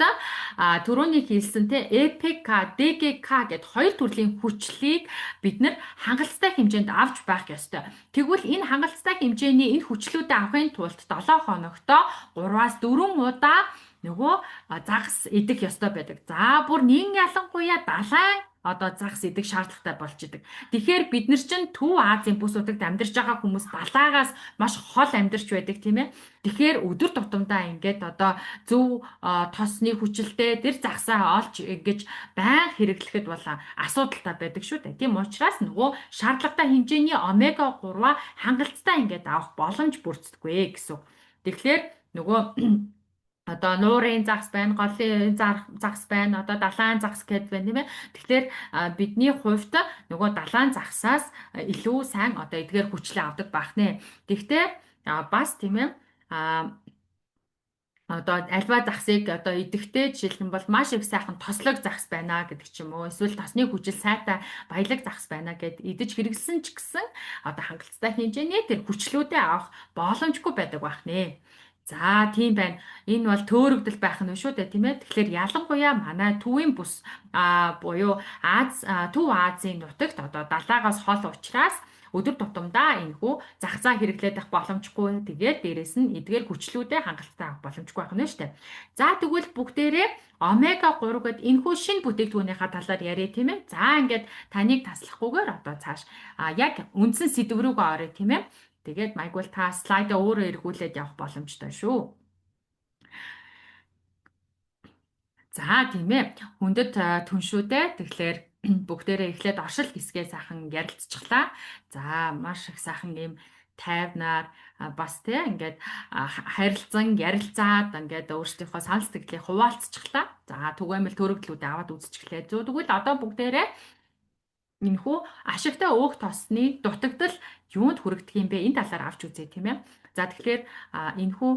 түрүүний хэлсэн те ЭПК, ДГК гэд хоёр төрлийн хүчлийг бид нар хангалттай хэмжээнд авч байх ёстой. Тэгвэл энэ хангалттай хэмжээний энэ хүчлүүдээ авахын тулд 7 хоногт 3-аас 4 удаа нөгөө загас идэх ёстой байдаг. За бүр нэгэн ялангуяа далайн одоо загас идэх шаардлагатай болж идэг. Тэгэхээр бид нар чинь Төв Азийн бүс нутагт амьдарч байгаа хүмүүс далаагаас маш хол амьдарч байдаг тийм ээ. Тэгэхээр өдөр тутамдаа ингээд одоо зөв тосны хүчилтэй тэр загсаа олж ингэж байн хэрэглэхэд бол асуудалтай байдаг шүү дээ. Тийм учраас нөгөө шаардлагатай хэмжээний омега 3 хангалттай ингээд авах боломж бүрддэггүй гэсэн. Тэгэхээр нөгөө одоо нуурын загас байна, голын загас байна, одоо далайн загас гэдээ байна тийм ээ. Тэгэхээр бидний хувьд нөгөө далайн загсаас илүү сайн одоо эдгээр хүчлээ авдаг байх нэ. Гэхдээ бас тийм ээ одоо альва захсыг одоо идэвхтэй жишээлх юм бол маш их сайхан тослог захс байна гэдэг ч юм уу. Эсвэл тосны хүчил сайтай баялаг захс байна гэд идэж хэрэглэсэн ч гэсэн одоо хангалттай хэмжээний тэр хүчлүүдээ авах боломжгүй байдаг байх нэ. За тийм байна. Энэ бол төөрөгдөл байх нь шүү дээ, тийм ээ. Тэгэхээр ялангуяа манай төвийн бүс буюу Төв Азийн нутагт одоо далайгаас хол учраас өдөр тутамдаа энэхүү зах заа хэрэглээд авах боломжгүй. Тэгээд дээрэс нь эдгээр хүчлүүдэд хангалттай авах боломжгүй байх нь шүү дээ. За тэгвэл бүгдээрээ омега 3 гэдэг энэхүү шинэ бүтээгдэхүүнийхээ талаар яриа тийм ээ. За ингээд таныг таслахгүйгээр одоо цааш яг үндсэн сэдв рүүгээ орё тийм ээ. Тэгээд майгвал та слайдаа өөрөө эргүүлээд явах боломжтой шүү. За тийм ээ. Хүндэт түншүүдээ тэгэхээр бүгдээрээ эхлээд оршил хэсгээ сайхан ярилцчихлаа. За маш их сайхан ийм тайвнаар бас тий ингээд харилцан ярилцаад ингээд өөрсдийнхөө санал сэтгэлийг хуваалцчихлаа. За түгээмэл төрөгдлүүдээ аваад үзчихлээ. Тэгвэл одоо бүгдээрээ энэхүү ашигтай өөх тосны дутагдал юунд хүрэгдэх юм бэ? Энэ талаар авч үзье тийм ээ. За тэгэхээр энэхүү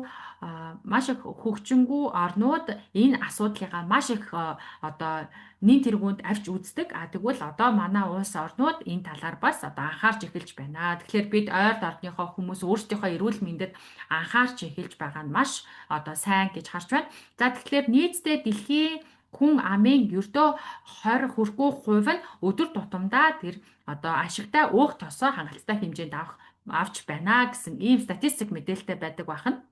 маш их хөгжингүү орнууд энэ асуудлыгаа маш их одоо нэн тэргуунд авч үздэг. Тэгвэл одоо манай улс орнууд энэ талаар бас одоо анхаарч эхэлж байна. Тэгэхээр бид ойрд орныхоо хүмүүс өөрсдийнхөө эрүүл мэндэд анхаарч эхэлж байгаа нь маш одоо сайн гэж харж байна. За тэгэхээр нийтдээ дэлхийн хүн амын ердөө 20 хүрэхгүй хувь нь өдөр тутамдаа тэр одоо ашигтай өөх тосоо хангалттай хэмжээнд авч байна гэсэн ийм статистик мэдээлэлтэй байдаг байна.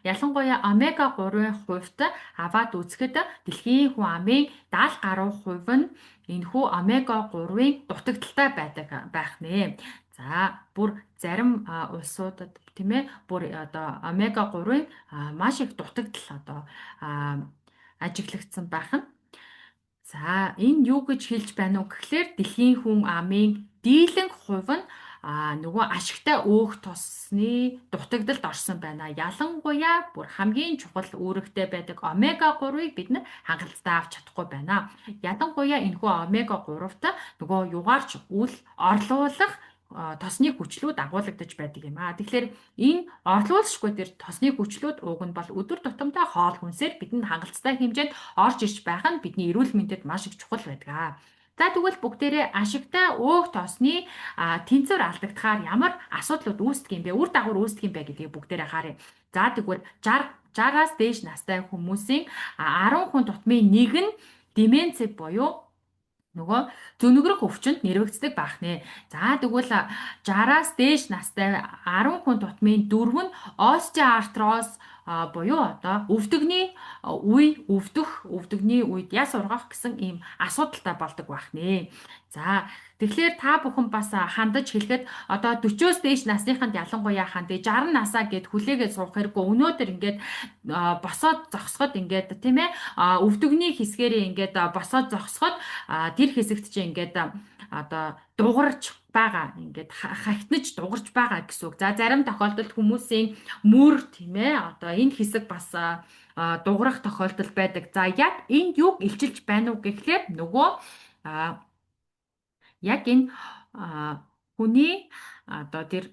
Ялангуяа омега 3-ын хувьд аваад үзэхэд дэлхийн хүн амын 70 гаруй хувь нь энэхүү омега 3-ын дутагдaltaй байдаг байх нэ. За бүр зарим улсуудад тийм ээ бүр одоо омега 3-ын маш их дутагдал одоо ажиглагдсан байх нь. За энэ юу гэж хэлж байна уу гэхлээр дэлхийн хүн амын дийлэнх хувь нь нөгөө ашигтай өөх тосны дутагдалд орсон байна. Ялангуяа бүр хамгийн чухал үүрэгтэй байдаг омега 3-ыг бид нар хангалттай авч чадахгүй байна. Ялангуяа энэхүү омега 3-т нөгөө югаарч үл орлуулах тосны хүчлүүд агуулгадж байдаг юм аа. Тэгэхээр энэ орлуулшгүй тэр тосны хүчлүүд уг нь бол өдөр тутамдаа хоол хүнсээр бидэнд хангалттай хэмжээнд орж ирж байх нь бидний эрүүл мэндэд маш их чухал байдаг. За тэгвэл бүгдээрээ ашигтай өөх тосны тэнцвэр алдагдахаар ямар асуудлууд үүсдэг юм бэ? Үр дагавар үүсдэг юм бэ гэдгийг бүгдээрээ харъя. За тэгвэл 60-аас дээш настай хүмүүсийн 10 хүн тутмын нэг нь деменц буюу нөгөө зөнөгрөх өвчнөд нэрвэгддэг байх нэ. За тэгвэл 60-аас дээш настай 10 хүн тутмын 4 нь остеоартроз буюу одоо өвдөгний үед яс ургах гэсэн ийм асуудалтай болдог байх нэ. За тэгэхээр та бүхэн бас хандаж хэлэхэд одоо 40-оос дээш насныханд ялангуяа хандъя 60 насаа гэд хүлээгээд суух хэрэггүй. Өнөөдөр ингээд босоод зогсоход ингээд тийм ээ өвдөгний хэсгээрээ ингээд босоод зогсоход тэр хэсэгт чинь ингээд одоо дугарч байгаа ингээд хахтнаж дугарч байгаа гэсэн үг. За зарим тохиолдолд хүмүүсийн мөр тийм ээ одоо энэ хэсэг бас дуграх тохиолдол байдаг. За яг энд юг илчилж байна уу гэхлээр нөгөө яг энэ хүний одоо тэр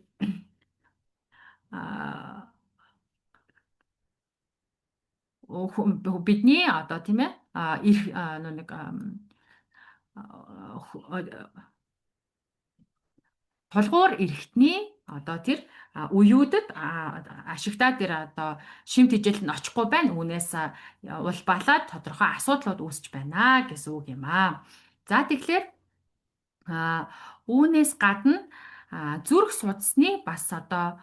бидний одоо тийм ээ нэг тулгуур эрхтний одоо тэр үеүүдэд ашигтай тэр одоо шим тэжээлт нь очихгүй байна. Үүнээс улбалаад тодорхой асуудлууд үүсэж байна гэсэн үг юм аа. За тэгэхээр үүнээс гадна зүрх судасны бас одоо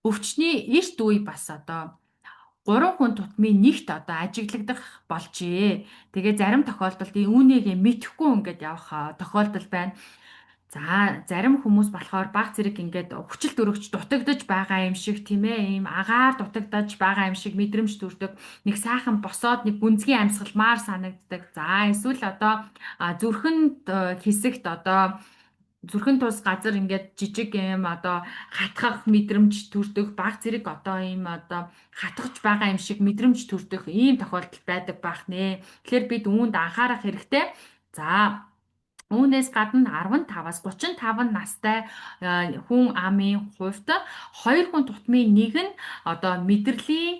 өвчний эрт үе бас одоо 3 хүн тутмын нэгт одоо ажиглагдах болжээ. Тэгээ зарим тохиолдолд үүнийг мэдэхгүй ингээд явах тохиолдол байна. За зарим хүмүүс болохоор баг зэрэг ингээд хүчил төрөгч дутагдж байгаа юм шиг тийм ээ ийм агаар дутагдж байгаа юм шиг мэдрэмж төрдөг. Нэг сайхан босоод нэг гүнзгий амьсгалмаар санагддаг. За эсвэл одоо зүрхэнд хэсэгт одоо зүрхэн тус газар ингээд жижиг юм одоо хатгах мэдрэмж төрдөг баг зэрэг одоо ийм одоо хатгаж байгаа юм шиг мэдрэмж төрдөг ийм тохиолдол байдаг байх нэ. Тэгэхээр бид үүнд анхаарах хэрэгтэй. За Үүнээс гадна 15-аас 35 настай хүн амын хувьд хоёр хүн тутмын нэг нь одоо мэдрэлийн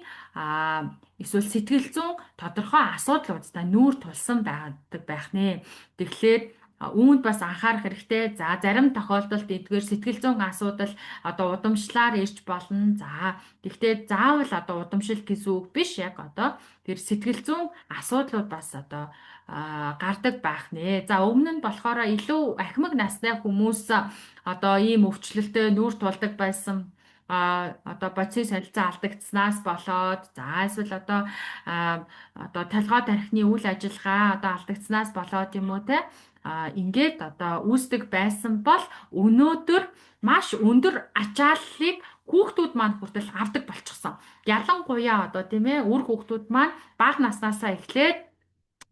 эсвэл сэтгэл зүйн тодорхой асуудлуудтай нүүр тулсан байдаг байх нэ. Тэгэхээр үүнд бас анхаарах хэрэгтэй. За зарим тохиолдолд эдгээр сэтгэл зүйн асуудал одоо удамшлаар ирж болно. За тэгвэл заавал одоо удамшил гэсэн үг биш. Яг одоо тэр сэтгэл зүйн асуудлууд бас одоо гардаг байх нэ. За өмнө нь болохоор илүү ахмад настай хүмүүс одоо ийм өвчлөлтөд нүүр тулдаг байсан. Одоо бодисын солилцоо алдагдсанаас болоод за эсвэл одоо толгой тархины үйл ажиллагаа одоо алдагдсанаас болоод юм уу те ингээд одоо үүсдэг байсан бол өнөөдөр маш өндөр ачааллыг хүүхдүүд маань хүртэл авдаг болчихсон. Ялангуяа одоо тийм ээ үр хүүхдүүд маань бага наснаасаа эхлээд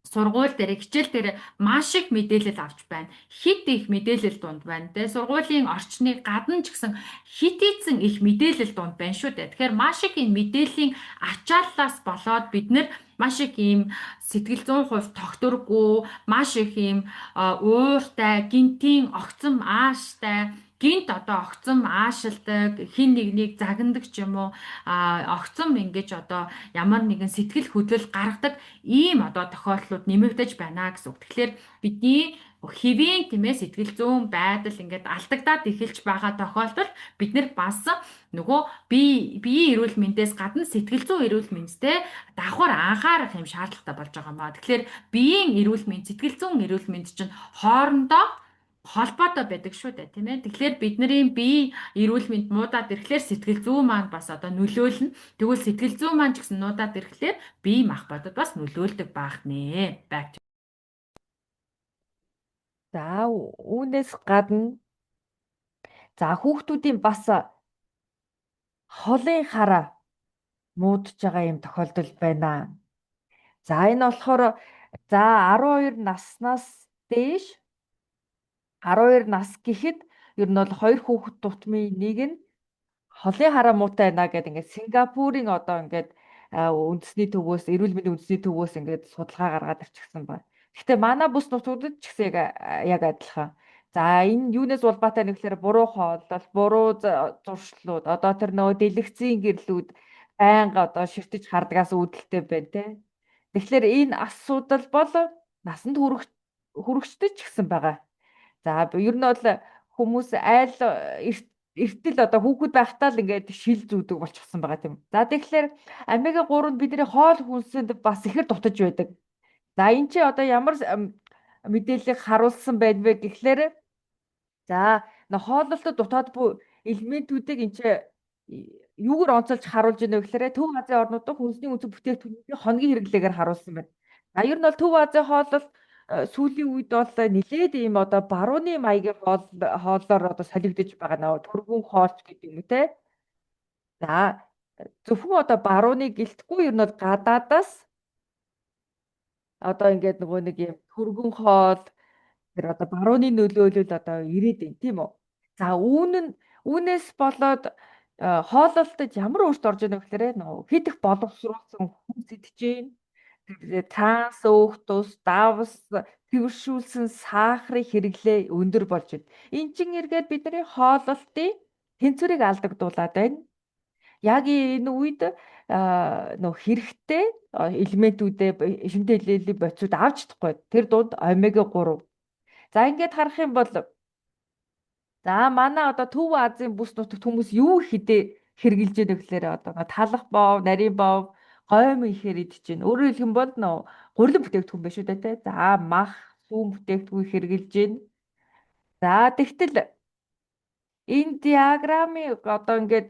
сургууль дээр хичээл дээр маш их мэдээлэл авч байна. Хит их мэдээлэл дунд байна. Тэгээ сургуулийн орчныг гадна ч гэсэн хит ийцэн их мэдээлэл дунд байна шүү дээ. Тэгэхээр маш их энэ мэдээллийн ачааллаас болоод бид нэр маш их ийм сэтгэл зүйн хувь тогтворгүй, маш их ийм ууртай, гинтийн огцом ааштай гинт одоо огцом аашилдаг хин нэгнийг загнадаг ч юм уу огцом ингэж одоо ямар нэгэн сэтгэл хөдлөл гаргадаг ийм одоо тохиолдлууд нэмэгдэж байна гэсэн үг. Тэгэхээр бидний хэвийн тийм ээ сэтгэл зүйн байдал ингээд алдагдаад эхэлж байгаа тохиолдолд бид нар бас нөгөө биеийн эрүүл мэндээс гадна сэтгэл зүйн эрүүл мэндэд давхар анхаарах юм шаардлагатай болж байгаа маа. Тэгэхээр биеийн эрүүл мэнд, сэтгэл зүйн эрүүл мэнд чинь хоорондоо холбоотой байдаг шүү дээ тийм ээ. Тэгэхээр бидний бие эрүүл мэнд муудаад ирэхлээр сэтгэл зүй маань бас одоо нөлөөлнө. Тэгвэл сэтгэл зүй маань ч гэсэн нуудаад ирэхлээр бие мах бодод бас нөлөөлдөг байх нэ. За үүнээс гадна за хүүхдүүдийн бас холын хараа муудж байгаа юм тохиолдол байна. За энэ болохоор за 12 наснаас дээш 12 нас гэхэд ер нь бол хоёр хүүхэд тутмын нэг нь холын хараа муутай байна гэдэг ингээд Сингапурын одоо ингээд үндэсний төвөөс эрүүл мэндийн үндэсний төвөөс ингээд судалгаа гаргаад ирчихсэн байна. Гэхдээ манай бүс нутгуудад ч гэсэн яг адилхан. За энэ юунаас улбаатай нэг гэхээр буруу хооллол, буруу зуршлууд, одоо тэр нөгөө дэлгэцийн гэрлүүд байнга одоо ширтэж хардгаас үүдэлтэй байна те. Тэгэхээр энэ асуудал бол насанд хүрэгчдэд ч гэсэн байгаа. За ер нь бол хүмүүс айл эртэл одоо хүүхэд байхдаа л ингээд шил зүүдэг болчихсон байгаа тийм. За тэгэхээр омега 3 нь бидний хоол хүнсэнд бас ихэр дутаж байдаг. За эн чи одоо ямар мэдээллийг харуулсан байна вэ гэхлээр за хооллолтод дутаад буй элементүүдийг энэ чи юугаар онцолж харуулж байна вэ гэхээр Төв Азийн орнуудад хүнсний үндсэн бүтээгдэхүүнийн хоногийн хэрэглээгээр харуулсан байна. За ер нь бол Төв Азийн хооллол сүүлийн үед бол нэлээд ийм одоо барууны маягийн хооллоор одоо солигдож байгаа нөө түргэн хоолч гэдэг юм те. За зөвхөн одоо барууны гэлтгүй ер нь бол гадаадаас одоо ингээд нөгөө нэг юм түргэн хоол тэр одоо барууны нөлөөлөл одоо ирээд байна тийм үү. За үүнээс болоод хооллолтод ямар өөрчлөлт орж ийнэ гэхээр нөгөө хэд их боловсруулсан хүн сэтжээн транс өөх тус давс тэршүүлсэн сахарын хэрэглээ өндөр болж байна. Энд чин эргээд бидний хооллолтын тэнцвэрийг алдагдуулаад байна. Яг энэ үед нөх хэрэгтэй элементүүдээ шимтэ хэллэлийн бодисууд авч чадахгүй. Тэр дунд омега 3. За ингээд харах юм бол за манай одоо Төв Азийн бүс нутагт хүмүүс юу хэдэ хэрглэж яах вэ гэхээр одоо талах бов, нарийн бов, гойм ихээр идэж байна. Өөрөөр хэлэх юм бол нөө гурилан бүтээгдэхүүн биш үү те. За мах, сүүн бүтээгдэхүүн хэрглэж байна. За тэгтэл энэ диаграмыг одоо ингээд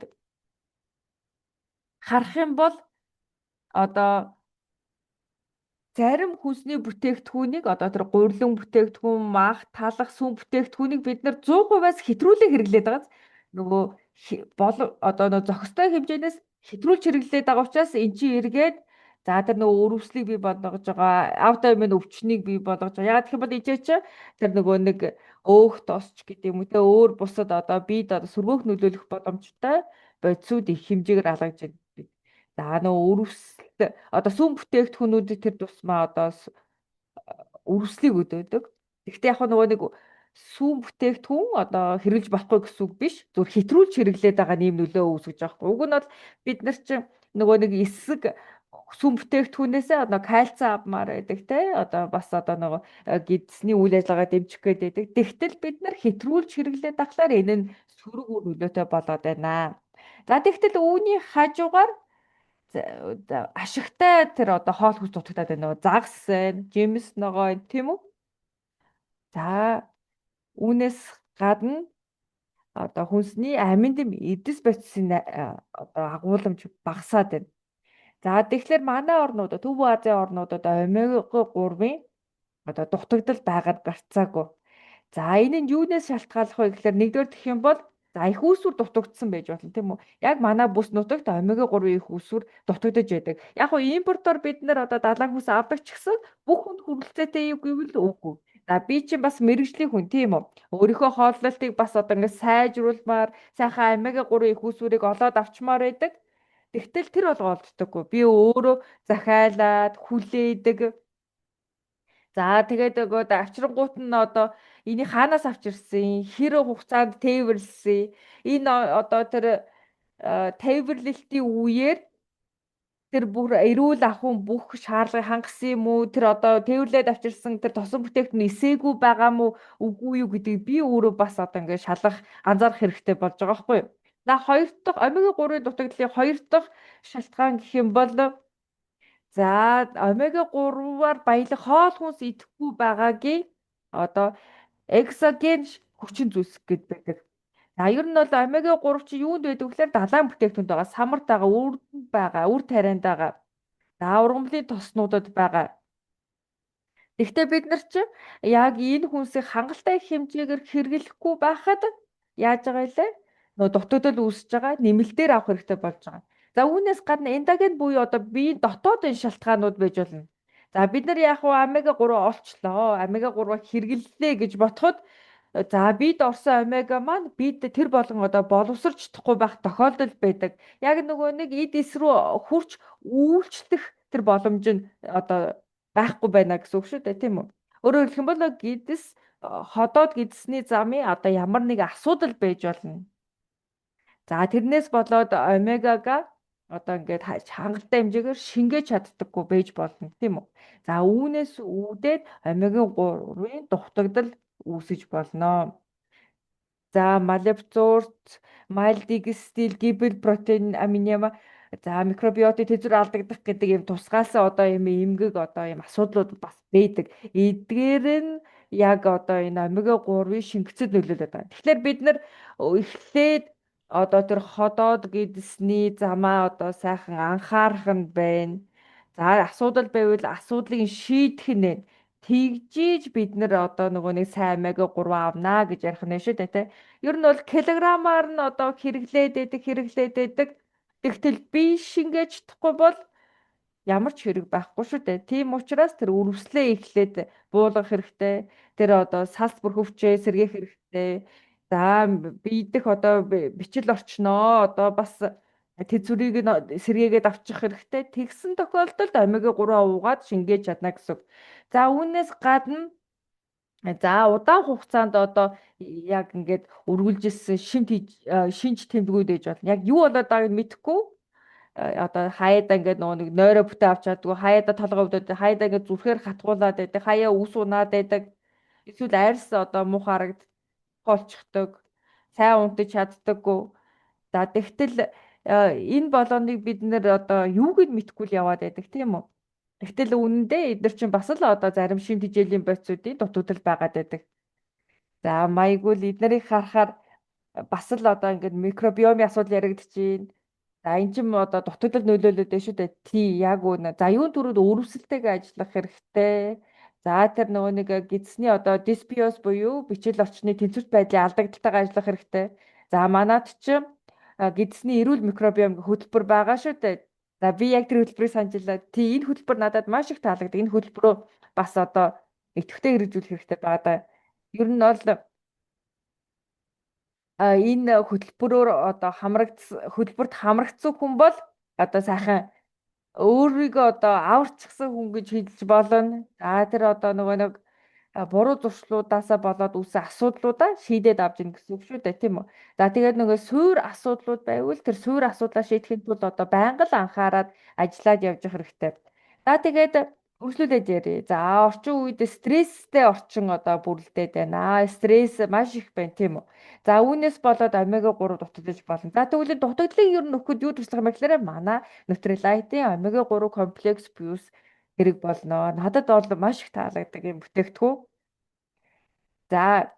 харах юм бол одоо зарим хүнсний бүтээгдэхүүнийг одоо тэр гурилан бүтээгдэхүүн, мах, талах, сүүн бүтээгдэхүүнийг бид нар 100%-аас хэтрүүлэн хэрэглээд байгааз нөгөө одоо нөө зохистой хэмжээнээс хэтрүүлж хэрэглээд байгаа учраас эн чинь эргээд за тэр нөгөө өрөвслийг бий болгож байгаа, аутоиммун өвчнийг бий болгож байгаа. Ягаад гэх юм бол ижээч тэр нөгөө нэг өөх тосч гэдэг юм уу те өөр бусад одоо бид одоо сөргөөх нөлөөлөх боломжтой бодисууд их хэмжээгээр алгаж байна. За нөгөө өрөвсөл одоо сүүн бүтээгдэхүүнүүд тэр тусмаа одоо өрөвслийг өдөөдөг. Гэхдээ яг нөгөө нэг сүүн бүтээгдэхүүн одоо хэрэглэж болохгүй гэсэн үг биш. Зүгээр хэтрүүлж хэрэглээд байгаа нэм нөлөө үүсгэж байгаа хгүй. Уг нь бол бид нар чинь нөгөө нэг эсэг сүүн бүтээгдэхүүнээсээ одоо кальци авмаар байдаг те. Одоо бас одоо нөгөө гидсний үйл ажиллагаа дэмжих гээд байдаг. Тэгтэл бид нар хэтрүүлж хэрэглээд тахлаар энэ нь сөрөг үр нөлөөтэй болоод байна. За тэгтэл үүний хажуугаар ашигтай тэр одоо хоол хүнс дутагдаад байна. Нөгөө загс байна, жимс ногоо тийм үү? За үүнээс гадна одоо хүнсний аминд эдэс бодисын одоо агуулмж багасаад байна. За тэгэхээр манай орнуудад Төв Азийн орнуудад омега 3-ын одоо дутагдал байгаад гарцаагүй. За энэ нь юунаас шалтгаалах вэ гэхээр нэгдүгээр гэх юм бол за их үүсвэр дутагдсан байж болно тийм үү? Яг манай бүс нутагт омега 3 их үүсвэр дутагдж байдаг. Яг нь импортоор бид нар одоо далайн хүнс авдаг ч гэсэн бүх хүнд хүрэлцээтэй юу гэвэл үгүй. За би чинь бас мэрэгжлийн хүн тийм үү? Өөрийнхөө хооллолтыг бас одоо ингэ сайжруулмаар сайхан омега 3 их үүсвэрийг олоод авчмаар байдаг. Тэгтэл тэр бол голддоггүй. Би өөрөө захиалаад хүлээдэг. За тэгээд нөгөө авчрангуут нь одоо энийг хаанаас авчирсан, хэр хугацаанд тээвэрлсэн. Энэ одоо тэр тээвэрлэлтийн үеэр тэр бүр эрүүл ахуйн бүх шаардлагыг хангасан юм уу? Тэр одоо тээвэрлээд авчирсан тэр тосон бүтээгдэхүүн эсээгүй байгаа мó үгүй юу гэдгийг би өөрөө бас одоо ингээд шалгах анзаарах хэрэгтэй болж байгаа байхгүй юу? За хоёр дахь омега 3-ын дутагдлын хоёр дахь шалтгаан гэх юм бол за омега 3-аар баялаг хоол хүнс идэхгүй байгаагийн одоо экзоген хүчин зүйлс гээд байдаг. За ер нь бол омега 3 чи юунд байдаг гэхээр далайн бүтээгдэхүүнд байгаа, самарт байгаа, үрдэнд байгаа, үр тарианд байгаа. За ургамлын тоснуудад байгаа. Гэхдээ бид нар чи яг энэ хүнсийг хангалттай хэмжээгээр хэрэглэхгүй байхад яаж байгаа илээ? Нөө дутагдал үүсэж байгаа, нэмэлтээр авах хэрэгтэй болж байгаа. За үүнээс гадна эндоген буюу одоо биеийн дотоодын шалтгаанууд байж болно. За бид нар яг хуу омега 3 олчлоо, омега 3-ыг хэрэглэлээ гэж ботход за бид орсон омега маань бид тэр болгон одоо боловсрч чадахгүй байх тохиолдол байдаг. Яг нөгөө нэг эд эс рүү хурч үйлчлэх тэр боломж нь одоо байхгүй байна гэсэн үг шүү дээ, тийм үү? Өөрөөр хэлэх юм бол гидс ходоод гидсний замын одоо ямар нэг асуудал байж болно. За тэрнээс болоод омегага одоо ингээд хангалттай хэмжээгээр шингээж чаддаггүй байж болно тийм үү. За үүнээс үүдээд омега 3-ын дутагдал үүсэж болно. За малебзуурт, мальдигстил, гибрид протеин, аминема за микробиотын тэзвэр алдагдах гэдэг юм тусгаалсан одоо юм эмгэг одоо юм асуудлууд бас байдаг. Эдгээр нь яг одоо энэ омега 3-ын шингэцэд нөлөөлөд байгаа. Тэгэхээр бид нар эхлээд одоо тэр ходоод гэдэсний замаа одоо сайхан анхаарах нь байна. За асуудал байвал асуудлыг шийдэх нь тэгжиж бид нар одоо нөгөө нэг сайн омега 3 авнаа гэж ярих нь шүү дээ тий. Ер нь бол килограммаар нь одоо хэрэглээд байдаг. Тэгтэл би шингээж чадахгүй бол ямар ч хэрэг байхгүй шүү дээ. Тийм учраас тэр үрвслээ эхлээд буулгах хэрэгтэй. Тэр одоо салс бүр хөвчөө сэргээх хэрэгтэй. За биедэх одоо бичил орчноо одоо бас тэзврийг нь сэргээгээд авчих хэрэгтэй. Тэгсэн тохиолдолд омега 3 уугаад шингээж чадна гэсэн үг. За үүнээс гадна за удаан хугацаанд одоо яг ингээд үргэлжилсэн шинж тэмдгүүд ээж болно. Яг юу болоод байгааг мэдэхгүй одоо хаяада ингээд нөгөө нэг нойроо бүтээ авч чаддгүй хаяада толгой өвдөд хаяада ингээд зүрхээр хатгуулаад байдаг хаяа ус унаад байдаг эсвэл арьс одоо мух харагд болчихдог сайн унтаж чаддаггүй за тэгтэл энэ болгоныг бид нэр одоо юуг нь мэдгүй л яваад байдаг тийм үү тэгтэл үнэндээ эдгээр чинь бас л одоо зарим шин тэжээлийн бодисуудын дутагдал байгаад байдаг за маяггүй л эднэрийг харахаар бас л одоо ингээд микробиомын асуудал яригдчихээн за эн чинь одоо дутагдал нөлөөлөд дээ шүү дээ. Тий, яг үнэ. За юун төрөд өрөвсөлтэйгээ ажиллах хэрэгтэй. За тэр нөгөө нэг гидсний одоо дисбиос буюу бичил орчны тэнцвэрт байдлын алдагдaltaйгаа ажиллах хэрэгтэй. За манайд ч гидсний эрүүл микробиом хөтөлбөр байгаа шүү дээ. За би яг тэр хөтөлбөрийг санджиллаа. Тий, энэ хөтөлбөр надад маш их таалагддаг. Энэ хөтөлбөрөө бас одоо идэвхтэй хэрэгжүүлэх хэрэгтэй байгаа даа. Ер нь бол энэ хөтөлбөрөөр одоо хөтөлбөрт хамрагдсан хүн бол одоо сайхан өөрийгөө одоо аварцсан хүн гэж хэлж болно. За тэр одоо нөгөө нэг буруу зуршлуудаасаа болоод үүсэн асуудлуудаа шийдээд авч ийн гэсэн үг шүү дээ, тийм үү? За тэгээд нөгөө суур асуудлууд байвал тэр суур асуудлаа шийдэхэд бол одоо байнга л анхаарал ажиллаад явж явах хэрэгтэй. За тэгээд үргэлжлүүлээд ярив. За орчин үед стресстэй орчин одоо бүрлдээд байна. Стресс маш их байна, тийм үү? За үүнээс болоод омега 3 дутагдж болно. За тэгвэл дутагдлыг ер нь нөхөд юу туслах юм бэ гэхээр манай нутрилайтын омега 3 комплекс плюс хэрэг болно. Надад бол маш их таалагддаг юм бүтээгдэхүүн. За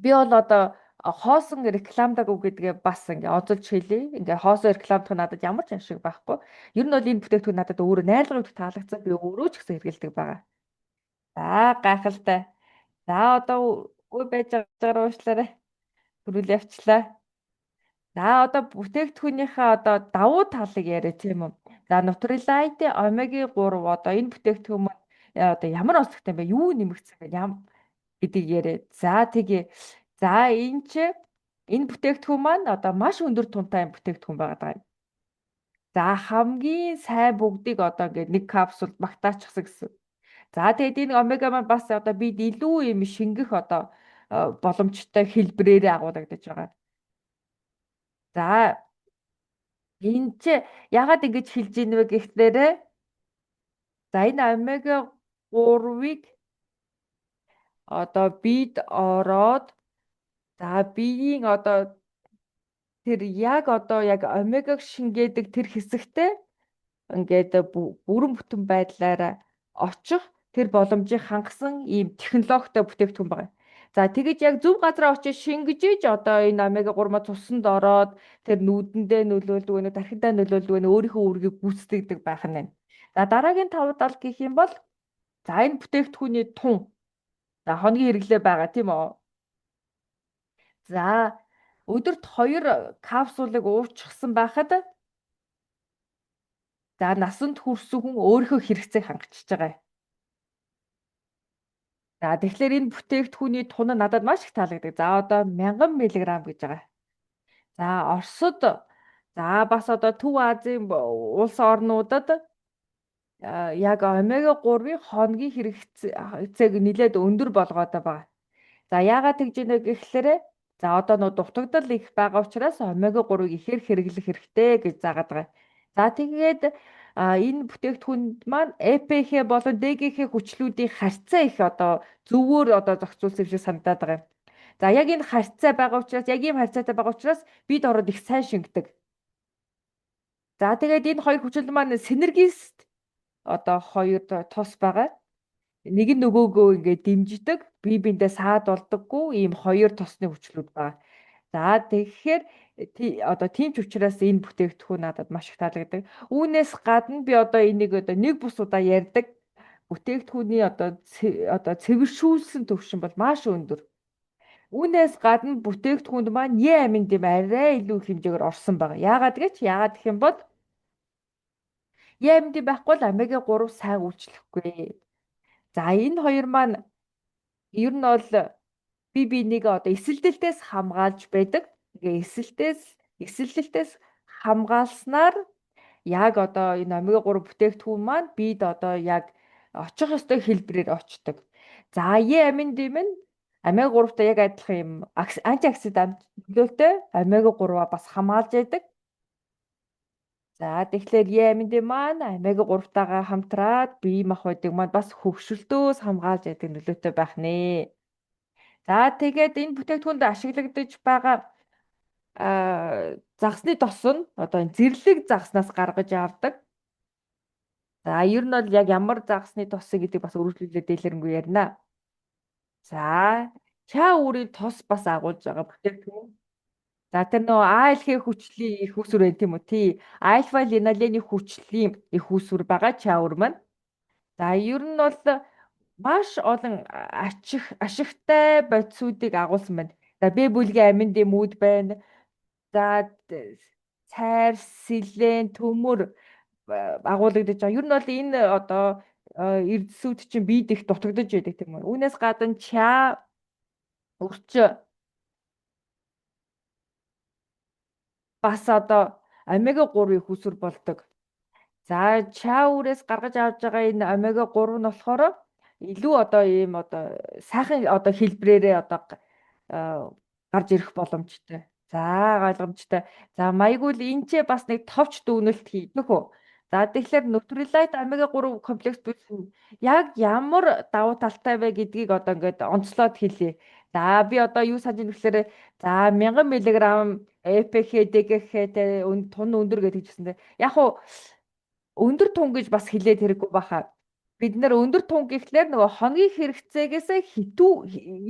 би бол одоо хоосон рекламдаг үг гэдгээ бас ингээ онцолж хэлье. Ингээ хоосон рекламдах нь надад ямар ч ашиг байхгүй. Ер нь бол энэ бүтээгдэхүүн надад өөрөө найрлагыг таалагдсан. Би өөрөө ч гэсэн хэрэгэлдэг байгаа. За гайхалтай. За одоо үгүй байж байгаа уушлаарай. Төрүүл явчлаа. За одоо бүтээгдэхүүнийхээ одоо давуу талыг яриа тийм үү. За Nutrilite омега 3 одоо энэ бүтээгдэхүүн маань одоо ямар онцлогтой юм бэ? Юу нэмэгдсэн бэ? Гэдгийг яриа. За тэгээ. За энэ бүтээгдэхүүн маань одоо маш өндөр тунтай бүтээгдэхүүн байгаа. За хамгийн сайн бүгдийг одоо ингээд нэг капсул багтаачихсан гэсэн. За тэгээд энэ омега маань бас одоо бид илүү юм шингэх одоо боломжтой хэлбэрээр агуулгадж байгаа. За энэ ч ягаад ингэж хэлж ийн вэ гэхээр за энэ омега 3-ыг одоо бид ороод за биеийн одоо тэр яг омегаг шингээдэг тэр хэсэгтээ ингээд бүрэн бүтэн байдлаараа очих тэр боломжийг хангасан ийм технологитой бүтээгдэхүүн байна. За тэгэж яг зөв газараа очиж шингэж иж одоо энэ омега 3 цуснд ороод тэр нүдэндээ нөлөөлдөг вэ, тархиндаа нөлөөлдөг вэ, өөрийнхөө үүргийг гүйцэтгэдэг байх нь байна. За дараагийн 5 тал гэх юм бол за энэ бүтээгдэхүүний тун. За хоногийн хэрэглээ байгаа тийм үү? За өдөрт 2 капсулыг уучихсан байхад за насанд хүрсэн хүн өөрийнхөө хэрэгцээг хангачиж байгаа. За тэгэхээр энэ бүтээгдэхүүний тун нь надад маш их таалагддаг. За одоо 1000 мг гэж байгаа. За Оросд за бас одоо Төв Азийн улс орнуудад яг омега 3-ийн хоногийн хэрэгцээг нэлээд өндөр болгоод байгаа. За яагаад тэгж ийнэ гэхлээрэ за одоо нөө дутагдал их байгаа учраас омега 3-ыг ихээр хэрэглэх хэрэгтэй гэж заагаад байгаа. За тэгээд энэ бүтээгдэхүүнд маань ЭПХ болон ДГХ хүчлүүдийн харьцаа их одоо зөвөр одоо зохицуулсан юм шиг санагдаад байгаа юм. За яг энэ харьцаа байгаа учраас яг ийм харьцаатай байгаа учраас бид ороод их сайн шингэдэг. За тэгээд энэ хоёр хүчил маань синергист одоо хоёр тус байгаа. Нэг нь нөгөөгөө ингээд дэмждэг, бие биендээ саад болдоггүй ийм хоёр тосны хүчлүүд байгаа. За тэгэхээр одоо тийм ч учраас энэ бүтээгдэхүүн надад маш их таалагддаг. Үүнээс гадна би одоо энийг одоо нэг бус удаа ярьдаг. Бүтээгдэхүүний одоо цэвэршүүлсэн төвшин бол маш өндөр. Үүнээс гадна бүтээгдэхүүнд маань Е амин дэм арай илүү их хэмжээгээр орсон байгаа. Яагаад гэх юм бол Е амин дэм байхгүй л омега 3 сайн үйлчлэхгүй. За энэ хоёр маань ер нь бол бие биенийг одоо эсэлдэлтээс хамгаалж байдаг. Тэгээ эсэлдэлтээс хамгаалснаар яг одоо энэ омега 3 бүтээгдэхүүн маань бид одоо яг очих ёстой хэлбэрээр очдог. За Е амин дэм нь омега 3-тай яг адилхан юм антиоксидант нөлөөтэй омега 3-а бас хамгаалж байдаг. За тэгэхээр Е амин дэм маань омега 3-тайгаа хамтраад бие махбодыг маань бас хөвгшөлтөөс хамгаалж байдаг нөлөөтэй байх нэ. За тэгээд энэ бүтээгдэхүүнд ашиглагдаж байгаа загсны тос нь одоо зэрлэг загснаас гаргаж авдаг. За ер нь бол яг ямар загсны тос гэдэг бас үргэлжлүүлээд дэлгэрэнгүй ярина. За ча үрийн тос бас агуулж байгаа бүтээгдэхүүн. За тэр нөө АЛХ хүчлийн их усүр байна тийм үү? Тий. Альфа линолений хүчлийн их усүр байгаа чаавар маань. За ер нь бол маш олон ашигтай бодисуудыг агуулсан байна. За Б бүлгийн амин дэмүүд байна. За цайр, селен, төмөр агуулгадж байгаа. Ер нь бол энэ одоо эрдэсүүд чинь биед их дутагдж байдаг тийм үү? Үүнээс гадна ча, өвч бас одоо омега 3-ийн хүсвэр болдог. За чаурээс гаргаж авж байгаа энэ омега 3 нь болохоор илүү одоо ийм одоо сайхан одоо хэлбрээрээ одоо гарч ирэх боломжтой. За ойлгомжтой. За маягуул энэ ч бас нэг товч дүгнэлт хийх үү. За тэгэхээр нутрилайт омега 3 комплекс бүс нь яг ямар давуу талтай вэ гэдгийг одоо ингээд онцлоод хэлье. За би одоо юу санаж байна гэхээр за 1000 мг ЭПХ, ДГХ те тун өндөр гэдэг хэлжсэн те. Яг уу өндөр тун гэж бас хэлээд хэрэггүй баха. Бид нэр өндөр тун гэхлээр нөгөө хоногийн хэрэгцээгээс хитүү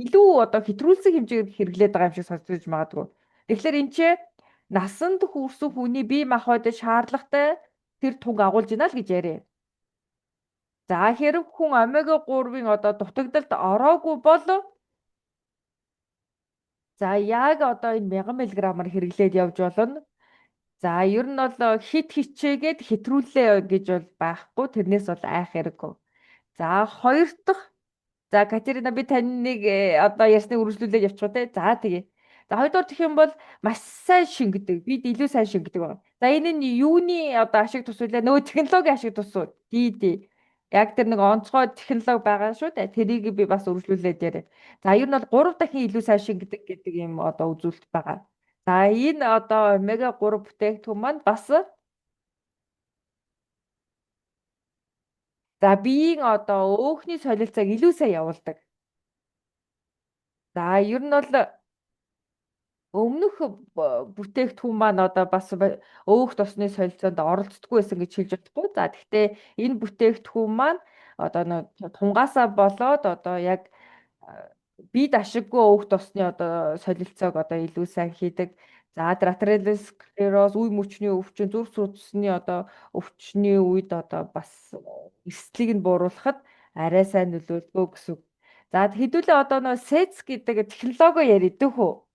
илүү одоо хэтрүүлсэн хэмжээгээр хэрэглээд байгаа юм шиг сонсож магадгүй. Тэгэхээр энэ ч насанд хүрсэн хүний бие махбодод шаардлагатай тэр тунг агуулж байна л гэж яриа. За хэрэг хүн омега 3-ын одоо дутагдалд ороогүй бол за яг одоо энэ 1000 мг-аар хэрэглээд явж болно. За ер нь бол хит хичээгээд хэтрүүлээ гэж бол байхгүй. Тэрнээс бол айх хэрэггүй. За хоёр дахь за Катерина би таныг одоо ярьсныг үргэлжлүүлээд явчих те. За тэгээ. За хоёрдугаар гэх юм бол маш сайн шингэдэг. Бид илүү сайн шингэдэг байна. За энэ нь юуны одоо ашиг тус үлээ? Нөгөө технологийн ашиг тус уу? Тий. Яг тэр нэг онцгой технологи байгаа шүү дээ. Тэрийг би бас үргэлжлүүлээд яриа. За ер нь бол 3 дахин илүү сайн шингэдэг гэдэг юм одоо үзүүлэлт байгаа. За энэ одоо омега 3 бүтээгдэхүүн маань бас за биеийн одоо өөхний солилцоог илүү сайн явуулдаг. За ер нь бол өмнөх бүтээгдэхүүн маань одоо бас өөх тосны солилцоонд оролцдоггүй байсан гэж хэлж чадахгүй. За гэхдээ энэ бүтээгдэхүүн маань одоо нэг тунгаасаа болоод одоо яг бид ашиггүй өөх тосны одоо солилцоог одоо илүү сайн хийдэг. За тэр атеросклероз, үе мөчний өвчин, зүрх судасны одоо өвчний үед одоо бас эрсдлийг нь бууруулахад арай сайн нөлөөлгөө гэсэн үг. За хэдүүлээ одоо нөө СЭЦ гэдэг технологи яриад хөө.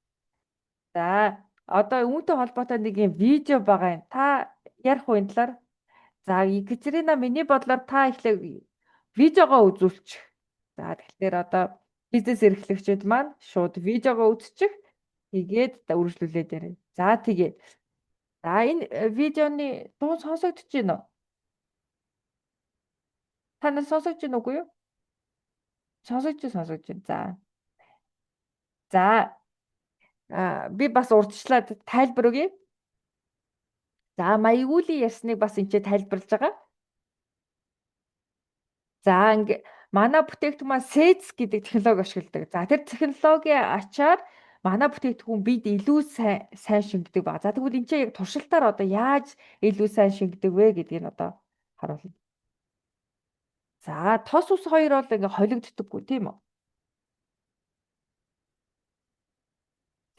За одоо үүнтэй холбоотой нэг юм видео байгаа юм. Та ярих уу энэ талаар? За Екатерина миний бодлоор та ихлэ видеогоо үзүүлчих. За тэгэхээр одоо бизнес эрхлэгчид маань шууд видеогоо үзчих. Тэгээд үргэлжлүүлээд яриа. За тэгээ. За энэ видеоны дуу сонсогдож байна уу? Та нар сонсогдож байна уугүй юу? Сонсогдож байна. За би бас урдчлаад тайлбар өгье. За маягуулийн ярьсныг бас энэ ч тайлбарлаж байгаа. За ингээ манай бүтээгдэхүүн маань СЭЦ гэдэг технологи ашигладаг. За тэр технологийн ачаар манай бүтээгдэхүүн бид илүү сайн шингэдэг ба. За тэгвэл энэ ч яг туршилтаар одоо яаж илүү сайн шингэдэг вэ гэдгийг одоо харуулна. За тос ус хоёр бол ингээ холигддоггүй тийм үү?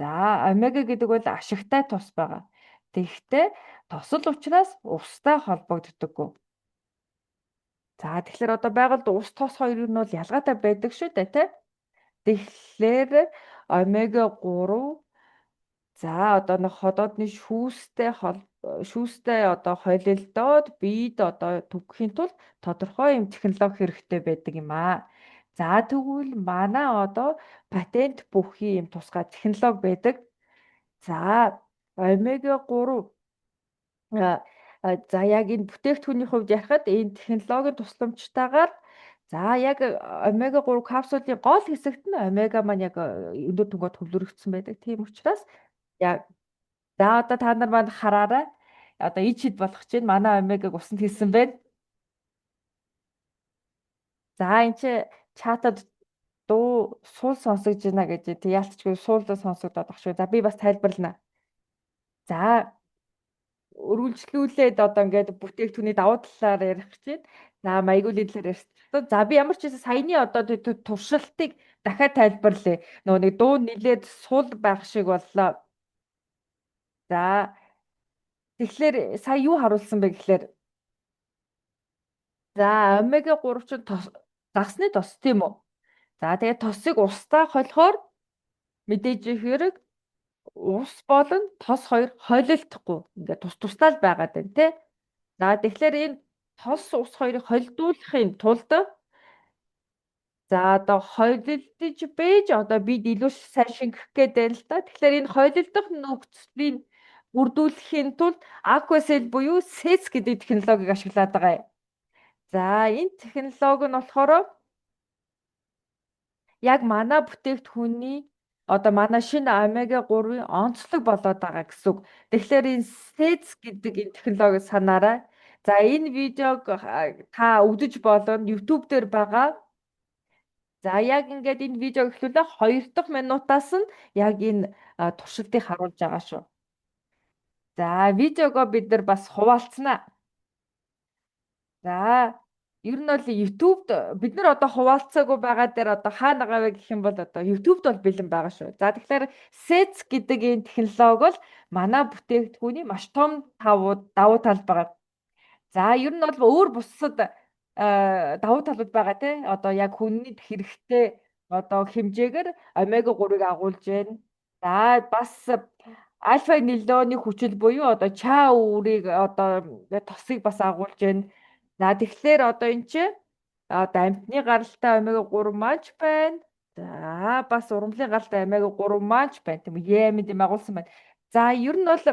За омега гэдэг бол ашигтай тос байгаа. Тэгэхдээ тосол учраас устай холбогддоггүй. За тэгэхээр одоо байгальд ус тос хоёр нь бол ялгаатай байдаг шүү дээ тий. Тэгэхээр омега 3 за одоо нэг ходоодны шүүстэй одоо холилдоод бид одоо түгхийн тулд тодорхой юм технологи хэрэгтэй байдаг юм аа. За тэгвэл манай одоо патент бүхий юм тусгай технологи байдаг. За омега 3 за яг энэ бүтээгдэхүүний хувьд ярихад энэ технологийн тусламжтайгаар за яг омега 3 капсулын гол хэсэгт нь омега маань яг өндөр түнгээр төвлөрөгдсөн байдаг. Тийм учраас яг за одоо та нар маань хараарай. Одоо ид шид болгох чинь манай омегаг усанд хийсэн байна. За энэ чи чатад дуу суул сонсогдож байна гэж тэг яалтчгүй суулдаа сонсогдоод багш. За би бас тайлбарлана. За өргөлжлүүлээд одоо ингээд бүтээгдэхүүний давуу талаар ярих чинь. За маягуулын талаар ярьсан. За би ямар ч гэсэн саяны одоо туршилтыг дахиад тайлбарлая. Нөгөө нэг дуу нилээд суул байх шиг боллоо. За тэгэхээр сая юу харуулсан бэ гэхээр за омега 3 чинь загсны тос тийм үү? За тэгээд тосыг устдаа холихоор мэдээж хэрэг ус болон тос хоёр холилдохгүй ингээд тусдаа л байгаад байна тий. За тэгэхээр энэ тос ус хоёрыг холилдуулахын тулд за одоо холилдож бэж одоо бид илүү сайн шингэх гээд байна л да. Тэгэхээр энэ холилдох нөхцөлийг бүрдүүлэхийн тулд Aquacell буюу SES гэдэг технологиг ашиглаад байгаа юм. За энэ технологи нь болохоор яг манай бүтээгдэхүүний одоо манай шинэ омега 3-ын онцлог болоод байгаа гэсэн үг. Тэгэхээр энэ SEDS гэдэг энэ технологи санаарай. За энэ видеог та үзэж болно. YouTube дээр байгаа. За яг ингээд энэ видеог эхлүүлээ 2 дахь минутаас нь яг энэ туршилтыг харуулж байгаа шүү. За видеого бид нар бас хуваалцсанаа. За ер нь бол YouTube-д бид нар одоо хуваалцаагүй байгаа дээр одоо хаана байгаа вэ гэх юм бол одоо YouTube-д бол бэлэн байгаа шүү. За тэгэхээр SEDS гэдэг энэ технологи бол манай бүтээгдэхүүний маш том давуу тал байгаа. За ер нь бол өөр бусад давуу талууд байгаа тий. Одоо яг хүнний хэрэгтэй одоо хэмжээгээр омега 3-ыг агуулж байна. За бас альфа нилоны хүчил буюу одоо ча үүрийг одоо тосыг бас агуулж байна. За тэгэхээр одоо энэ чи одоо амьтны гаралтай омега 3 маань ч байна. За бас ургамлын гаралтай омега 3 маань ч байна. Тийм έμэд юм агуулсан байна. За ер нь бол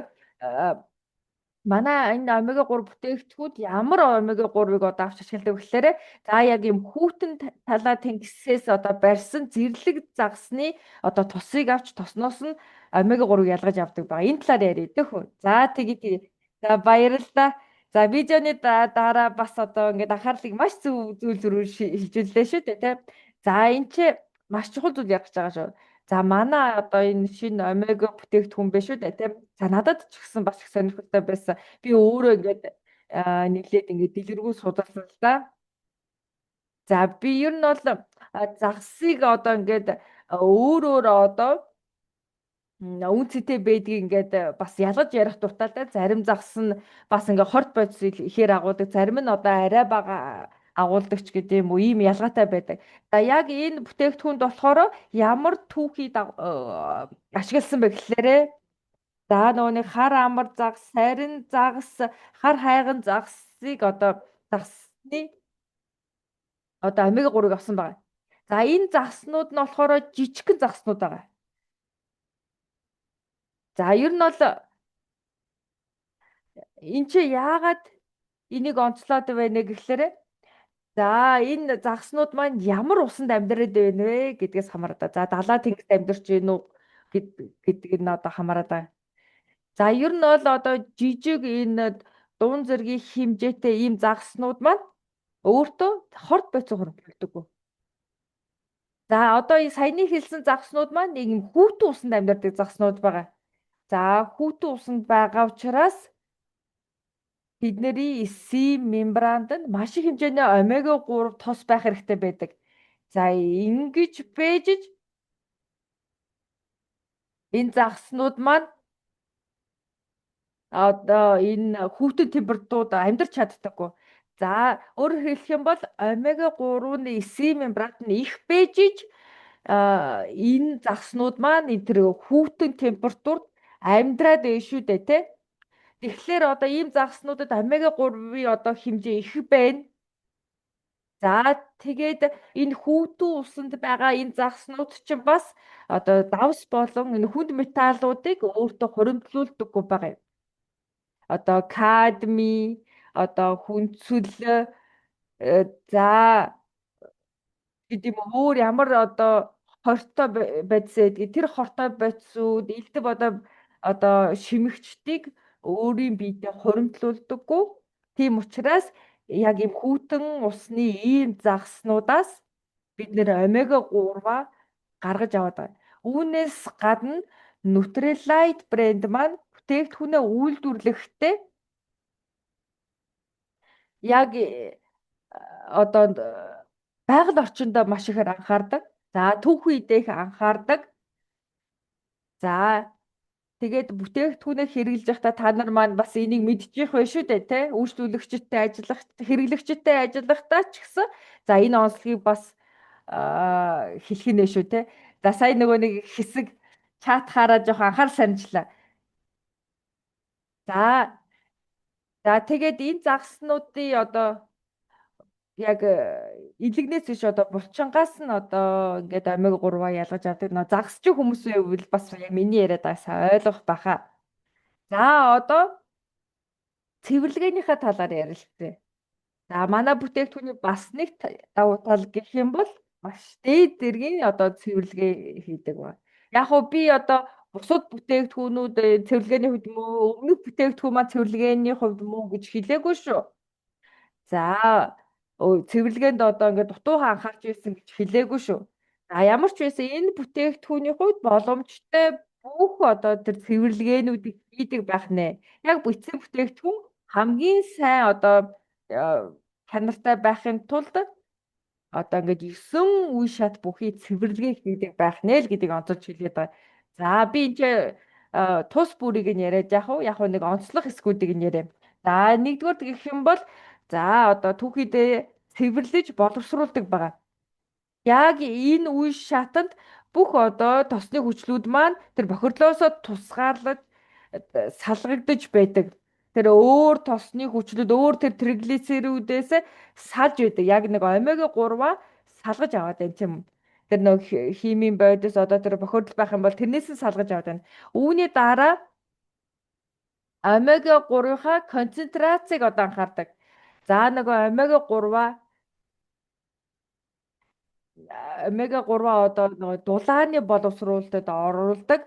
манай энэ омега 3 бүтээгдэхүүд ямар омега 3-ыг одоо авч ашигладаг вэ гэхээр за яг юм хүүтэн талаа тэнгисээс одоо барьсан зэрлэг загсны одоо тусыг авч тосноос нь омега 3-ыг ялгаж авдаг ба. Энэ талаар яриад дөхөө. За тэгээд за баярлалаа. За видеоны дараа бас одоо ингээд анхаарлыг маш зөв зүйл рүү шилжүүллээ шүү дээ тийм. За энэ чи маш чухал зүйл ярих гэж байгаа шүү. За манай одоо энэ шинэ омега бүтээгдэхүүн биш үү тийм. За надад ч гэсэн бас их сонирхолтой байсан. Би өөрөө ингээд нэглээд ингээд дэлгэрэнгүй судалсан л да. За би ер нь бол загсыг одоо ингээд өөр одоо үнцэтэй байдгийг ингээд бас ялгаж ярих дуртай. Зарим загс нь бас ингээд хорт бодис ихээр агуулдаг. Зарим нь одоо арай бага агуулдаг ч гэдэг юм уу ийм ялгаатай байдаг. За яг энэ бүтээгдэхүүнд болохоор ямар түүхийг ашигласан бэ гэхлээрэ за нөгөө хар амар загс, сарин загс, хар хайган загсыг одоо загсны одоо омега 3-ыг авсан байгаа. За энэ загснууд нь болохоор жижигхэн загснууд байгаа. За ер нь бол эн чи яагаад энийг онцлоод байна гэхлээрэ за энэ загснууд маань ямар усанд амьдраад байна вэ гэдгээс хамаарат. За далаа тэнгист амьдарч гин үү гэдэг нь одоо хамаарат. За ер нь бол одоо жижиг энэ дуун зэргийн хэмжээтэй ийм загснууд маань өөртөө хорт бойцоо хөрвүүлдэг. За одоо саяны хэлсэн загснууд маань нэг юм хүүтэн усанд амьдардаг загснууд байгаа. За хүүтэн усанд байгаа учраас бидний эсийн мембранд нь маш их хэмжээний омега 3 тос байх хэрэгтэй байдаг. За ингэж бэжж энэ загснууд маань одоо энэ хүүтэн температурууд амьдарч чаддаггүй. За өөрөөр хэлэх юм бол омега 3-ны эсийн мембранд нь их бэжж энэ загснууд маань энэ тэр хүүтэн температурт амьдраад байна шүү дээ тий. Тэгэхээр одоо ийм загснуудад омега 3-ийн одоо хэмжээ их байна. За тэгээд энэ хүүтэн усанд байгаа энэ загснууд чинь бас одоо давс болон энэ хүнд металлуудыг өөртөө хуримтлуулдаггүй байгаа юм. Одоо кадми, одоо хүнцэл за гэдэг юм өөр ямар одоо хортой бодис гэдэг тэр хортой бодисууд элдв одоо шимэгчдийг өөрийн биедээ хуримтлуулдаггүй. Тийм учраас яг юм хүүтэн усны ийм загснуудаас бид нэр омега 3-а гаргаж аваад байгаа. Үүнээс гадна Nutrilite брэнд маань бүтээгдэхүүнээ үйлдвэрлэхдээ яг одоо байгаль орчиндөө маш ихээр анхаардаг. За түүхэн идэх анхаардаг. За тэгээд бүтээгдэхүүнээ хэрэглэж байхдаа та нар маань бас энийг мэдчих байх шүү дээ тий. Үйлчлүүлэгчтэй ажиллах, хэрэглэгчтэй ажиллахдаа ч гэсэн за энэ онцлогийг бас хэлэх нэ шүү тий. За сая нөгөө нэг хэсэг чат хараа жоох анхаар санджлаа. За тэгээд энэ загснуудын одоо яг илэгнээс биш одоо булчингаас нь одоо ингээд омега 3-а ялгаж авдаг. Нөө загсч хүмүүс байвал бас яг миний яриад байгаасаа ойлгох байхаа. За одоо цэвэрлэгээнийхээ талаар ярилцъя. За манай бүтээгдэхүүний бас нэг давуу тал гэх юм бол маш дээд зэргийн одоо цэвэрлэгээ хийдэг ба. Яг хөө би одоо бусад бүтээгдэхүүнүүд цэвэрлэгээний хувьд мөө өмнөх бүтээгдэхүүн маань цэвэрлэгээний хувьд мөө гэж хэлээгүй шүү. За цэвэрлэгээнд одоо ингээд дутуухан анхаарч ирсэн гэж хэлээгүй шүү. За ямар ч байсан энэ бүтээгдэхүүний хувьд боломжтой бүх одоо тэр цэвэрлэгээнүүдийг хийдэг байх нэ. Яг бичсэн бүтээгдэхүүн хамгийн сайн одоо чанартай байхын тулд одоо ингээд 9 үе шат бүхий цэвэрлэгээ хийдэг байх нэ л гэдгийг онцолж хэлээд байгаа. За би энэ тус бүрийг нь яриад яг хуу нэг онцлог хэсгүүдийг нь яриа. За нэгдүгээр гэх юм бол за одоо түүхийдээ цэвэрлэж боловсруулдаг байгаа. Яг энэ үе шатанд бүх одоо тосны хүчлүүд маань тэр бохирлоосоо тусгаарлаж салгагдаж байдаг. Тэр өөр тосны хүчлүүд өөр тэр триглицеридээс салж байдаг. Яг нэг омега 3-аа салгаж аваад байна тийм үү. Тэр нэг химийн бодис одоо тэр бохирдол байх юм бол тэрнээс нь салгаж аваад байна. Үүний дараа омега 3-ийнхаа концентрацийг одоо анхаардаг. За нөгөө омега 3-аа омега 3 одоо нөгөө дулааны боловсруулалтад оруулдаг.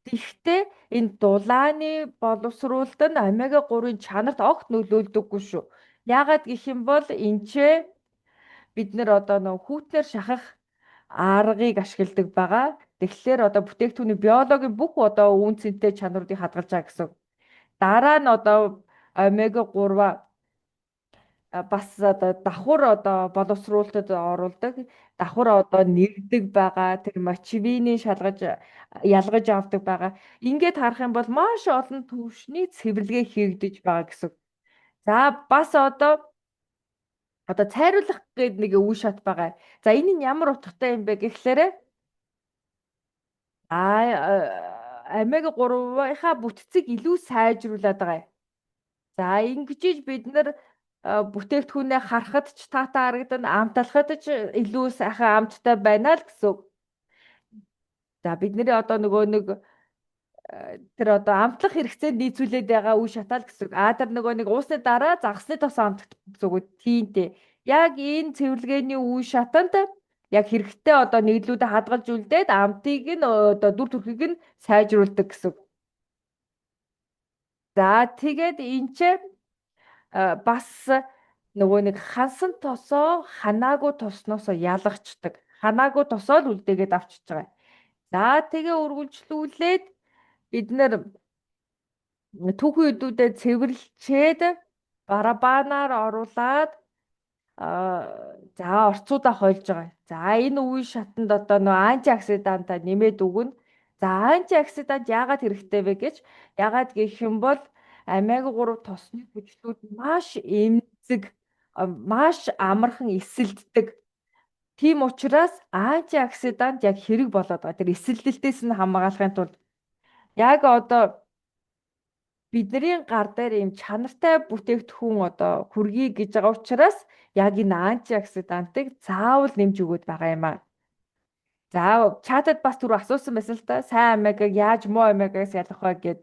Тэгэхдээ энэ дулааны боловсруулалт нь омега 3-ын чанарт огт нөлөөлдөггүй шүү. Яагаад гэх юм бол энчээ бид нэр одоо нөгөө хүүтнэр шахах аргыг ашигладаг байгаа. Тэгэхээр одоо бүтээгдэхүүний биологийн бүх одоо үн цэнтэй чанаруудыг хадгалж байгаа гэсэн. Дараа нь одоо омега 3 бас одоо давхар одоо боловсруулалтад оруулдаг. Давхар одоо нэрдэг байгаа. Тэр мочвины ялгаж авдаг байгаа. Ингээд харах юм бол маш олон түвшний цэвэрлэгээ хийгдэж байгаа гэсэн. За бас одоо цайруулах гэдэг нэг үе шат байгаа. За энэ нь ямар утгатай юм бэ гэхлээр омега 3-ийнхаа бүтцийг илүү сайжруулад байгаа. За ингэж бид нар бүтээгдэхүүнээ харахад ч таатай харагдана, амталахад ч илүү сайхан амттай байна л гэсэн. За бидний одоо нөгөө нэг тэр одоо амтлах хэрэгцээнд нийцүүлээд байгаа үе шатаал гэсэн. Тэр нөгөө нэг уусны дараа загасны тос амтдах гэсэн үг тиймтэй. Яг энэ цэвэрлэгээний үе шатанд яг хэрэгтэй одоо нийлүүдэд хадгалж үлдээд амтыг нь одоо дүр төрхийг нь сайжруулдаг гэсэн. За тэгээд энэ ч бас нөгөө нэг хансан тосоо ханаагүй тосноосоо ялгачдаг. Ханаагүй тосоо л үлдээгээд авчиж байгаа. За тэгээ үргэлжлүүлээд бид нэр түүхэн үдүүдэд цэвэрлчээд барабанаар оруулаад за орцуудаа хольж байгаа. За энэ үе шатанд одоо нөө антиоксиданта нэмээд өгнө. За антиоксидант яагаад хэрэгтэй вэ гэж? Яагаад гэх юм бол омега 3 тосны хүчлүүд маш эмзэг, маш амархан эсэлддэг. Тийм учраас антиоксидант яг хэрэг болоод байгаа. Тэр эсэлдэлтээс нь хамгаалахын тулд яг одоо бидний гар дээр ийм чанартай бүтээгдэхүүн одоо хүргэе гэж байгаа учраас яг энэ антиоксидантыг заавал нэмж өгöd байгаа юм аа. За чатад бас түрүү асуусан байсан л та сайн омегаг яаж муу омегаас ялах вэ гэд.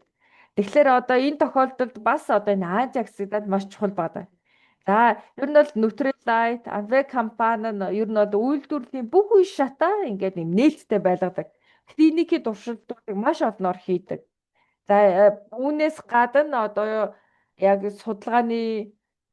Тэгэхээр одоо энэ тохиолдолд бас одоо энэ антиоксидант маш чухал байна. За ер нь бол Nutrilite, Anve компани нь ер нь бол үйлдвэрлэлийн бүх үе шатаа ингээд юм нээлттэй байлгадаг. Клиникийн туршилтуудыг маш олноор хийдэг. За үүнээс гадна одоо яг судалгааны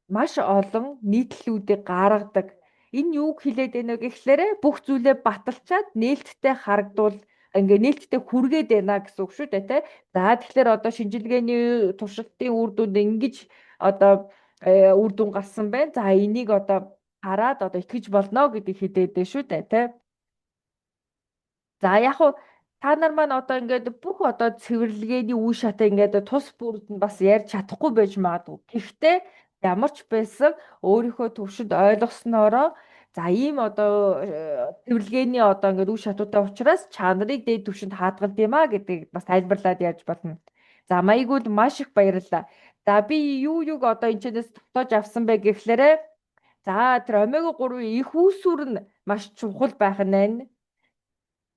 маш олон нийтлэлүүдийг гаргадаг. Энэ юуг хэлээд байна вэ гэхлээр бүх зүйлээ баталчаад нээлттэй харагдвал ингээ нээлттэй хүргээд байна гэсэн үг шүү дээ тий. За тэгэхээр одоо шинжилгээний туршилтын үр дүнд ингэж одоо үр дүн гарсан байна. За энийг одоо хараад одоо итгэж болно гэдгийг хэлээд дээ шүү дээ тий. За яг уу та нар маань одоо ингээд бүх одоо цэвэрлэгээний үе шатаа ингээд тус бүрд нь бас ярьж чадахгүй байж магадгүй. Гэхдээ ямар ч байсан өөрийнхөө төвшөнд ойлгосноороо за ийм одоо цэвэрлэгээний одоо ингээд үе шатуудаа учраас чанарыг дээд түвшинд хадгалд юм а гэдгийг бас тайлбарлаад ярьж болно. За маягуул маш их баярлалаа. За би юуг одоо энэ чэнэс тогтоож авсан бэ гэхлээрэ за тэр омега 3 их үүсвэр нь маш чухал байх нь байна.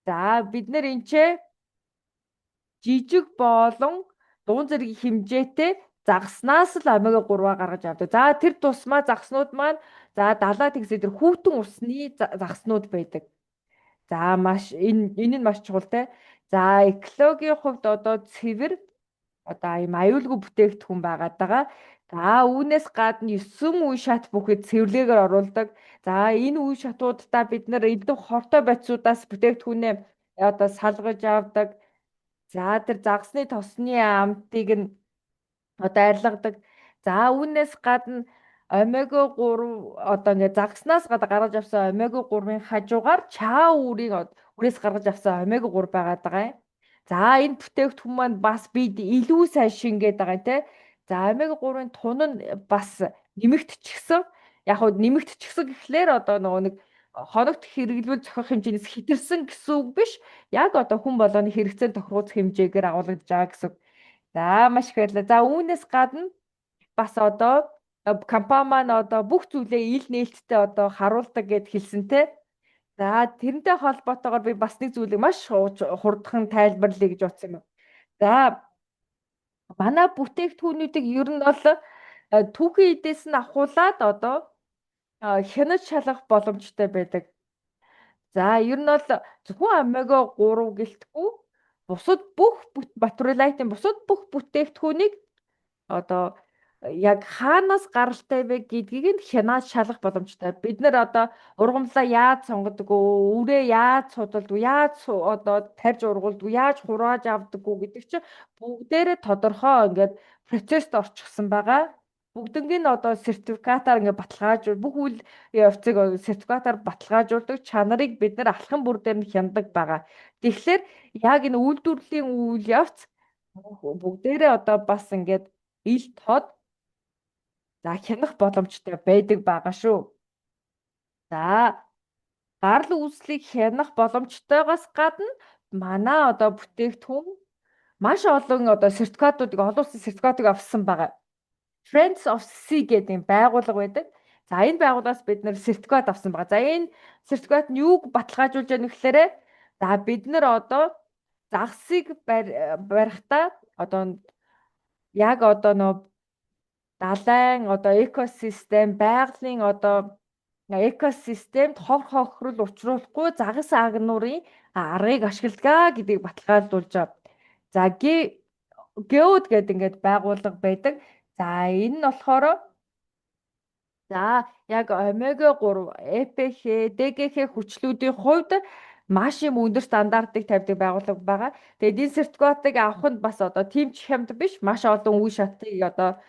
За бид нэр энэ жижиг болон дуун зэргийн хэмжээтэй загаснаас л омега 3-аа гаргаж авдаг. За тэр тусмаа загаснууд маань за далай тэгсээ тэр хүүтэн усны загаснууд байдаг. За маш энэ нь маш чухал те. За экологийн хувьд одоо цэвэр одоо ийм аюулгүй бүтээгдэхүүн байгаад байгаа. За үүнээс гадна 9 үе шат бүхэл цэвэрлэгээр оруулдаг. За энэ үе шатуудаа бид нэр элдв хортой бодисуудаас бүтээгдэхүүнээ одоо салгаж авдаг. За тэр загасны тосны амтыг нь одоо арилгадаг. За үүнээс гадна омега 3 одоо ингээд загаснаас гаргаж авсан омега 3-ын хажуугаар чаа үрээс гаргаж авсан омега 3 байгаад байгаа юм. За энэ бүтээгдэхүүн маань бас бид илүү сайн шингээд байгаа те. За омега 3-ын тун нь бас нэмэгдчихсэн. Яг хөө нэмэгдчихсэн гэхлээр одоо нөгөө нэг хоногт хэрэглүүл зохих хэмжээс хэтэрсэн гэсэн үг биш. Яг одоо хүн болгоны хэрэгцээ тохируулах хэмжээгээр агуулгадж байгаа гэсэн үг. За маш их баярлалаа. За үүнээс гадна бас одоо компани маань одоо бүх зүйлээ ил нээлттэй одоо харуулдаг гэд хэлсэн те. За тэрнтэй холбоотойгоор би бас нэг зүйлийг маш хурдхан тайлбарлая гэж бодсон юм. За манай бүтээгдэхүүнүүдийг ер нь бол түүхийн эдээс нь ахуулаад одоо хянаж шалгах боломжтой байдаг. За ер нь бол зөвхөн омега 3 гэлтгүй бусад бүх батрулайтын бусад бүх бүтээгдэхүүнийг одоо яг хаанаас гаралтай вэ гэдгийг нь хянаад шалгах боломжтой. Бид нэр одоо ургамлаа яаж сонгодог вэ? Үрээ яаж судалдаг вэ? Яаж одоо тарьж ургуулдаг вэ? Яаж хурааж авдаг вэ гэдэг чинь бүгдээрээ тодорхой ингээд процессд орчихсон байгаа. Бүгднийг нь одоо сертификатаар ингээд баталгаажуул бүх үйл явцыг сертификатаар баталгаажуулдаг чанарыг бид нар алхам бүр дээр нь хяндаг байгаа. Тэгэхээр яг энэ үйлдвэрлэлийн үйл явц бүгдээрээ одоо бас ингээд ил тод за хянах боломжтой байдаг байгаа шүү. За гарал үүслийг хянах боломжтойгоос гадна манай одоо бүтээгдэхүүн маш олон одоо сертификатуудыг олон улсын сертификатыг авсан байгаа. Friends of Sea гэдэг юм байгууллага байдаг. За энэ байгууллагаас бид нэр сертификат авсан байгаа. За энэ сертификат нь юуг баталгаажуулж байгаа нь гэхээр за бид нар одоо загсыг барихтаа одоо яг одоо нөө далайн одоо экосистем байгалийн одоо экосистемд хов хохирол учруулахгүй загас агнуурын аргыг ашигладаг гэдгийг баталгаажуулж байгаа. За геод гэдэг ингээд байгууллага байдаг. За энэ нь болохоор за яг омега 3, ЭПХ, ДГХ хүчлүүдийн хувьд маш юм өндөр стандартыг тавьдаг байгууллага байгаа. Тэгээд энэ сертификатыг авах нь бас одоо тийм ч хямд биш, маш олон үе шатыг одоо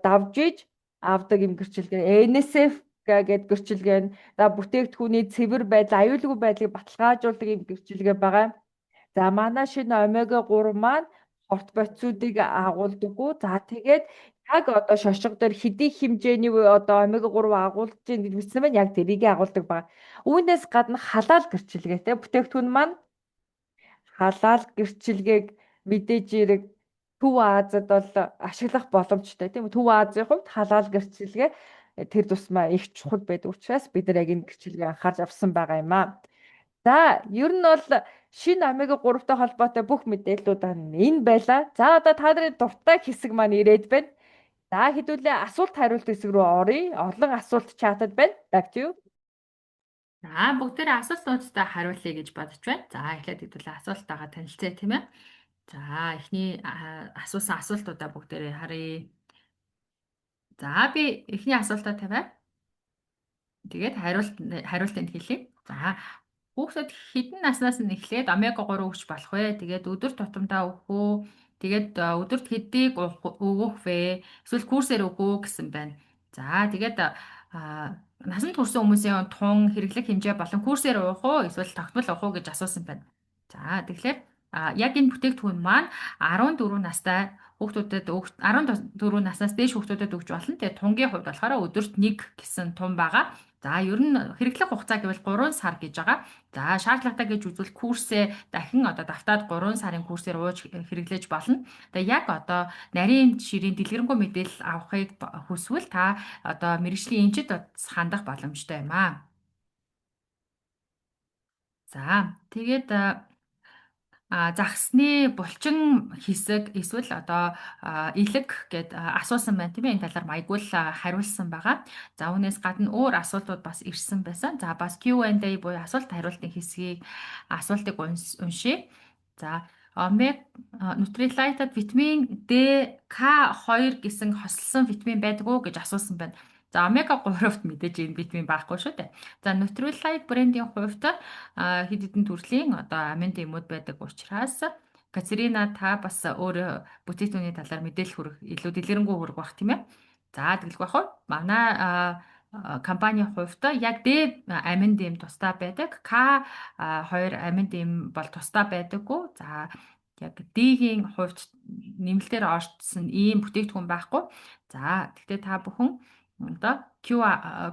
давж иж авдаг юм гэрчилгээ. NSF гэдэг гэрчилгээ нь за бүтээгдэхүүний цэвэр байдал, аюулгүй байдлыг баталгаажуулдаг юм гэрчилгээ байгаа. За манай шинэ омега 3 маань хорт бодисуудыг агуулдаггүй. За тэгээд яг одоо шошго дээр хэдий хэмжээний одоо омега 3 агуулж ийн гэж бичсэн байна. Яг тэрийг агуулдаг байгаа. Үүнээс гадна халаал гэрчилгээтэй бүтээгдэхүүн маань халаал гэрчилгээг мэдээж хэрэг Төв Азад бол ашиглах боломжтой тийм үү? Төв Азийн хувьд халаал гэрчилгээ тэр тусмаа их чухал байдаг учраас бид нар яг энэ гэрчилгээ анхаарч авсан байгаа юм аа. За ер нь бол шинэ омега 3-тай холбоотой бүх мэдээллүүд энэ байлаа. За одоо та нарын дуртай хэсэг маань ирээд байна. За хэдүүлээ асуулт хариулт хэсэг рүү оръё. Олон асуулт чатад байна. Back to you. За бүгдээрээ асуултуудаа хариулъя гэж бодож байна. За эхлээд хэдүүлээ асуултаагаа танилцъя тийм ээ. За эхний асуусан асуултуудаа бүгдээрээ харъя. За би эхний асуултаа тавиа. Тэгээд хариултанд хэлье. За хүүхдүүд хэдэн наснаас нь эхлээд омега 3 өгч болох вэ? Тэгээд өдөр тутамдаа өгөх үү? Тэгээд өдөрт хэдийг өгөх вэ? Эсвэл курсээр өгөх үү гэсэн байна. За тэгээд насанд хүрсэн хүмүүсийн тун хэрэглэх хэмжээ болон курсээр уух уу? Эсвэл тогтмол уух уу гэж асуусан байна. За тэгэхээр яг энэ бүтээгдэхүүн маань 14 настай хүүхдүүдэд 14 наснаас дээш хүүхдүүдэд өгч болно. Тэгээд тунгийн хувьд болохоор өдөрт 1 гэсэн тун байгаа. За ер нь хэрэглэх хугацаа гэвэл 3 сар гэж байгаа. За шаардлагатай гэж үзвэл курсээ дахин одоо давтаад 3 сарын курсээр ууж хэрэглэж болно. Тэгээ яг одоо нарийн ширийн дэлгэрэнгүй мэдээлэл авахыг хүсвэл та одоо мэрэгжлийн эмчит хандах боломжтой юм аа. За тэгээд загсны булчин хэсэг эсвэл одоо илэг гэд асуусан байна тийм ээ. Энэ талаар маягуул хариулсан байгаа. За үүнээс гадна өөр асуултууд бас ирсэн байсан. За бас Q&A буюу асуулт хариултын хэсгийг асуултыг уншия. За Nutrilite-ад витамин D, K2 гэсэн хослолсон витамин байдаг уу гэж асуусан байна. За омега 3-т мэдээж энэ витамин байхгүй шүү дээ. За Nutrilite брендийн хувьд хэд хэдэн төрлийн одоо амин дэмүүд байдаг учраас Катерина та бас өөр бүтээтүүний талаар мэдээлэл хүргэх илүү дэлгэрэнгүй хүргэх бах тийм ээ. За тэгэлгүй бах уу? Манай компанийн хувьд яг D амин дэм тусдаа байдаг. K2 амин дэм бол тусдаа байдаггүй. За яг D-ийн хувьд нэмэлтээр орсон ийм бүтээгдэхүүн байхгүй. За тэгтээ та бүхэн одоо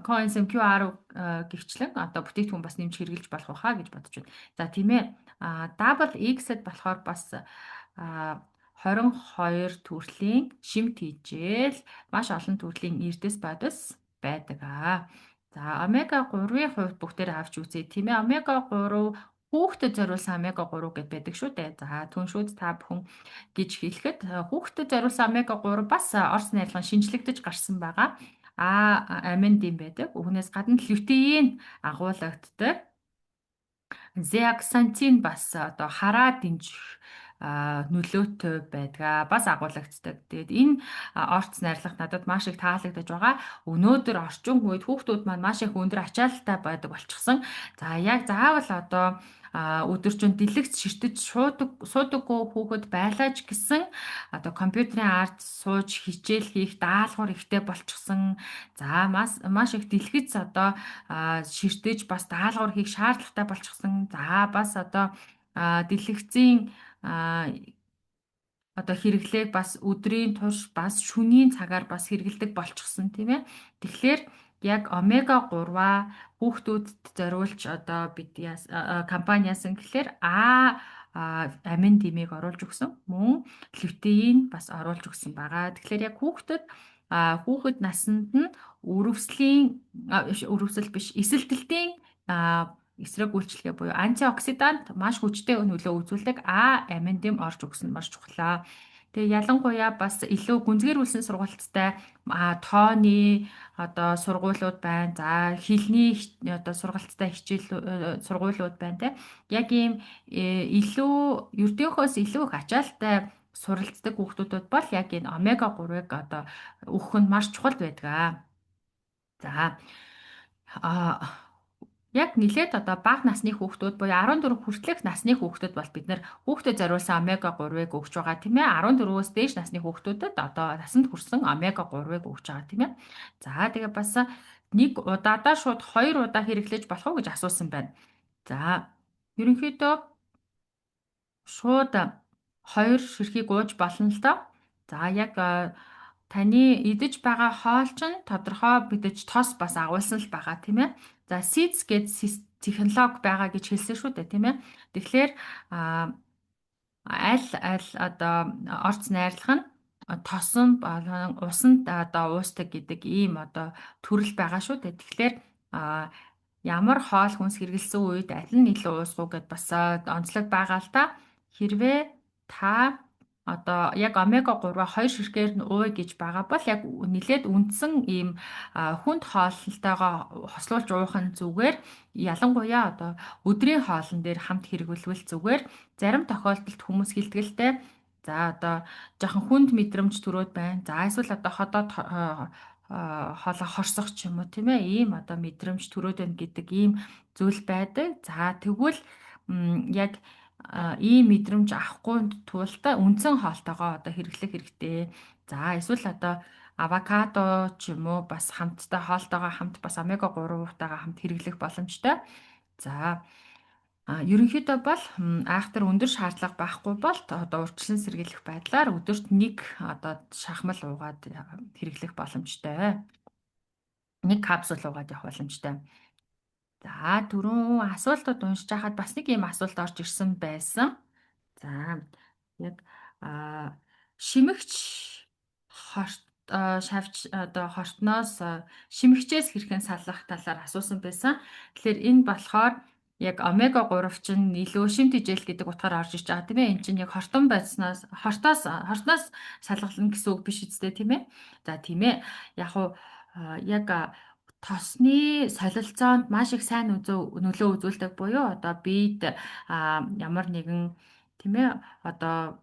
coenzyme QR гихчлэн одоо бүтээгдэхүүн бас нэмж хэрэглэж болох байхаа гэж бодож байна. За тийм ээ. Double X-д болохоор бас 22 төрлийн шимт хийжээл маш олон төрлийн эрдэс бодис байдаг. За омега 3-ийн хувьд бүгдээр авч үзье тийм ээ. Омега 3 хүүхдэд зориулсан омега 3 гэдээ байдаг шүү дээ. За түншүүд та бүхэн гэж хэлэхэд хүүхдэд зориулсан омега 3 бас Орос найрлагын шинжлэгдэж гарсан байгаа. Амин дэм байдаг. Үүнээс гадна лютеин агуулгаддаг. Zeaxanthin бас одоо хараа дэмжих нөлөөтэй байдаг. Бас агуулгаддаг. Тэгээд энэ орц найрлага надад маш их таалагдж байгаа. Өнөөдөр орчин үед хүүхдүүд маань маш их өндөр ачаалттай байдаг болчихсон. За яг заавал одоо өдөржин дэлгэц ширтэж суудаггүй хүүхэд байлаач гэсэн одоо компьютерийн ард сууж хичээл хийх даалгавар ихтэй болчихсон. За маш их дэлгэц одоо ширтэж бас даалгавар хийх шаардлагатай болчихсон. За бас одоо дэлгэцийн одоо хэрэглээг бас өдрийн турш бас шөнийн цагаар бас хэрэгэлдэг болчихсон тийм ээ. Тэгэхээр яг омега 3-аа хүүхдүүдэд зориулж одоо бид компани яасан гэхээр амин дэмийг оруулж өгсөн. Мөн лютеин бас оруулж өгсөн байгаа. Тэгэхээр яг хүүхэд наснд нь өрөвсөл биш эсэлтэлтийн эсрэг үйлчлэгээ буюу антиоксидант маш хүчтэй нөлөө үзүүлдэг амин дэм орж өгсөн маш чухлаа. Тэгээ ялангуяа бас илүү гүнзгийрүүлсэн сургалттай тооны одоо сургуулиуд байна. За хэлний одоо сургалттай хичээл сургуулиуд байна те. Яг ийм илүү ердийнхөөс илүү их ачаалттай суралцдаг хүүхдүүдэд бол яг энэ омега 3-ыг одоо өгөх нь маш чухал байдаг. За яг нилээд одоо бага насны хүүхдүүд буюу 14 хүртэлх насны хүүхдүүд бол бид нэр хүүхдэд зориулсан омега 3-ыг өгч байгаа тийм ээ. 14-өөс дээш насны хүүхдүүдэд одоо насанд хүрсэн омега 3-ыг өгч байгаа тийм ээ. За тэгээ бас нэг удаадаа шууд 2 удаа хэрэглэж болох уу гэж асуусан байна. За ерөнхийдөө шууд 2 ширхгийг ууж болно л доо. За яг таны идэж байгаа хоол чинь тодорхой мэдээж тос бас агуулсан л байгаа тийм ээ. За SIDS гэдэг технологи байгаа гэж хэлсэн шүү дээ тийм ээ. Тэгэхээр аль одоо орц найрлах нь тосон болон усанд одоо уустдаг гэдэг ийм одоо төрөл байгаа шүү дээ. Тэгэхээр ямар хоол хүнс хэрэгэлсэн үед аль нь илүү уусгуу гэд бас онцлог байгаа л та. Хэрвээ та одоо яг омега 3-а 2 ширхгээр нь ууя гэж байгаа бол яг нэлээд үндсэн ийм хүнд хоолтойгоо хослуулж уух нь зүгээр. Ялангуяа одоо өдрийн хоолн дээр хамт хэрэглэвэл зүгээр. Зарим тохиолдолд хүмүүс хэлтгэлтэй за одоо жоохон хүнд мэдрэмж төрөөд байна. За эсвэл одоо ходоод хоолоо хорсох ч юм уу тийм ээ. Ийм одоо мэдрэмж төрөөд байна гэдэг ийм зүйл байдаг. За тэгвэл яг ийм мэдрэмж авахгүй тулд үндсэн хоолтойгоо одоо хэрэглэх хэрэгтэй. За эсвэл одоо авокадо ч юм уу бас хамтдаа хоолтойгоо хамт бас омега 3-тайгаа хамт хэрэглэх боломжтой. За ерөнхийдөө бол айхтар өндөр шаардлага байхгүй бол одоо урьдчилан сэргийлэх байдлаар өдөрт нэг одоо шахмал уугаад хэрэглэх боломжтой. Нэг капсул уугаад явах боломжтой. За түрүүн асуултууд уншиж хахад бас нэг ийм асуулт орж ирсэн байсан. За яг шимэгч шавж одоо хортноос шимэгчээс хэрхэн салах талаар асуусан байсан. Тэгэхээр энэ болохоор яг омега 3 чинь илүү шимт хижээл гэдэг утгаар орж иж байгаа тийм ээ. Энд чинь яг хортон байснаас хортноос шалгална гэсэн үг биш үстэй тийм ээ. За тийм ээ. Яг уу яг тосны солилцоонд маш их сайн нөлөө үзүүлдэг буюу одоо биед ямар нэгэн тийм ээ одоо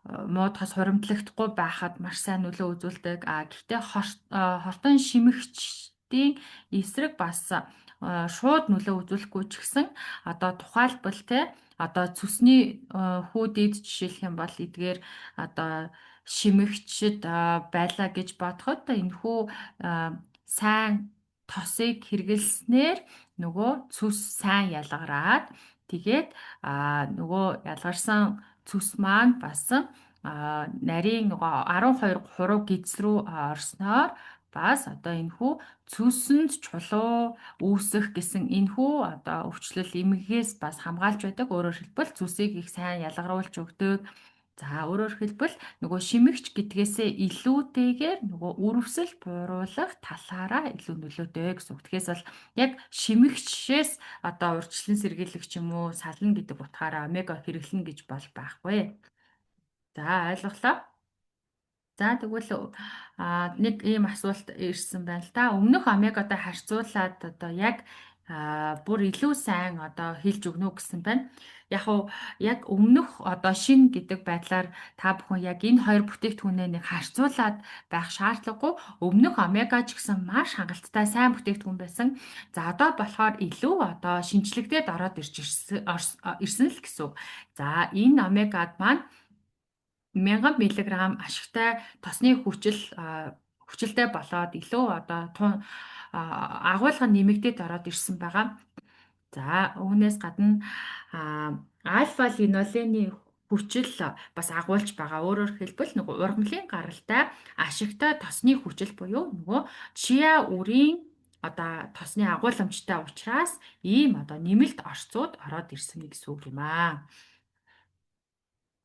муудахаас хуримтлагдахгүй байхад маш сайн нөлөө үзүүлдэг. Гэхдээ хортон шимэгчдийн эсрэг бас шууд нөлөө үзүүлэхгүй ч гэсэн одоо тухайлбал те одоо цүсний хүүдийд жишээлх юм бол эдгээр одоо шимэгчд байлаа гэж бодоход энэхүү сайн тосыг хэрэглэснээр нөгөө цүс сайн ялгараад тэгээд нөгөө ялгарсан цүс маань бас нарийн нөгөө 12 хуруу гидс рүү орсноор бас одоо энэхүү цүсэнд чулуу үүсэх гэсэн энэхүү одоо өвчлөл эмгэгээс бас хамгаалж байдаг. Өөрөөр хэлбэл цүсийг их сайн ялгаруулж өгдөг. За өөрөөр хэлбэл нөгөө шимэгч гэдгээсээ илүүтэйгээр нөгөө үрвсэл бууруулах талаараа илүү нөлөөтэй гэсэн үг. Тэгээс бол яг шимэгчээс одоо урьдчилан сэргийлэх ч юм уу сална гэдэг утгаараа омега хэрэглэнэ гэж бол байхгүй. За ойлголоо. За тэгвэл нэг ийм асуулт ирсэн байна л да. Өмнөх омегатай харьцуулаад одоо яг бүр илүү сайн одоо хэлж өгнө үү гэсэн байна. Яг уу яг өмнөх одоо шин гэдэг байдлаар та бүхэн яг энэ хоёр бүтээгдэхүүнээ нэг харьцуулаад байх шаардлагагүй. Өмнөх омега ч гэсэн маш хангалттай сайн бүтээгдэхүүн байсан. За одоо болохоор илүү одоо шинжлэгдээд ороод ирсэн л гэсэн үг. За энэ омегад маань 1000 мг ашигтай тосны хүчилтэй болоод илүү одоо агуулга нэмэгдээд ороод ирсэн байгаа. За үүнээс гадна альфа линолений хүчил бас агуулж байгаа. Өөрөөр хэлбэл нөгөө ургамлын гаралтай ашигтай тосны хүчил буюу нөгөө чиа үрийн одоо тосны агууламжтай учраас ийм одоо нэмэлт орцууд ороод ирсэн гэсэн үг юм аа.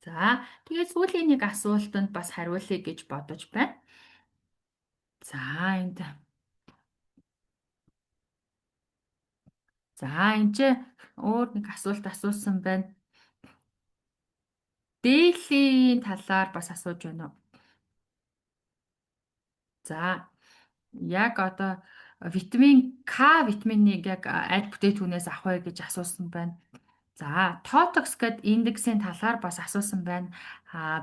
За, тэгээд сүүлийн нэг асуултанд бас хариулъя гэж бодож байна. За, энд. За, энд өөр нэг асуулт асуусан байна. Дээлийн талаар бас асууж байна уу? За, яг одоо витамин К витаминыг яг аль бүтээгдэхүүнээс авах вэ гэж асуусан байна. За, Totox гэдэг индексийн талаар бас асуусан байна.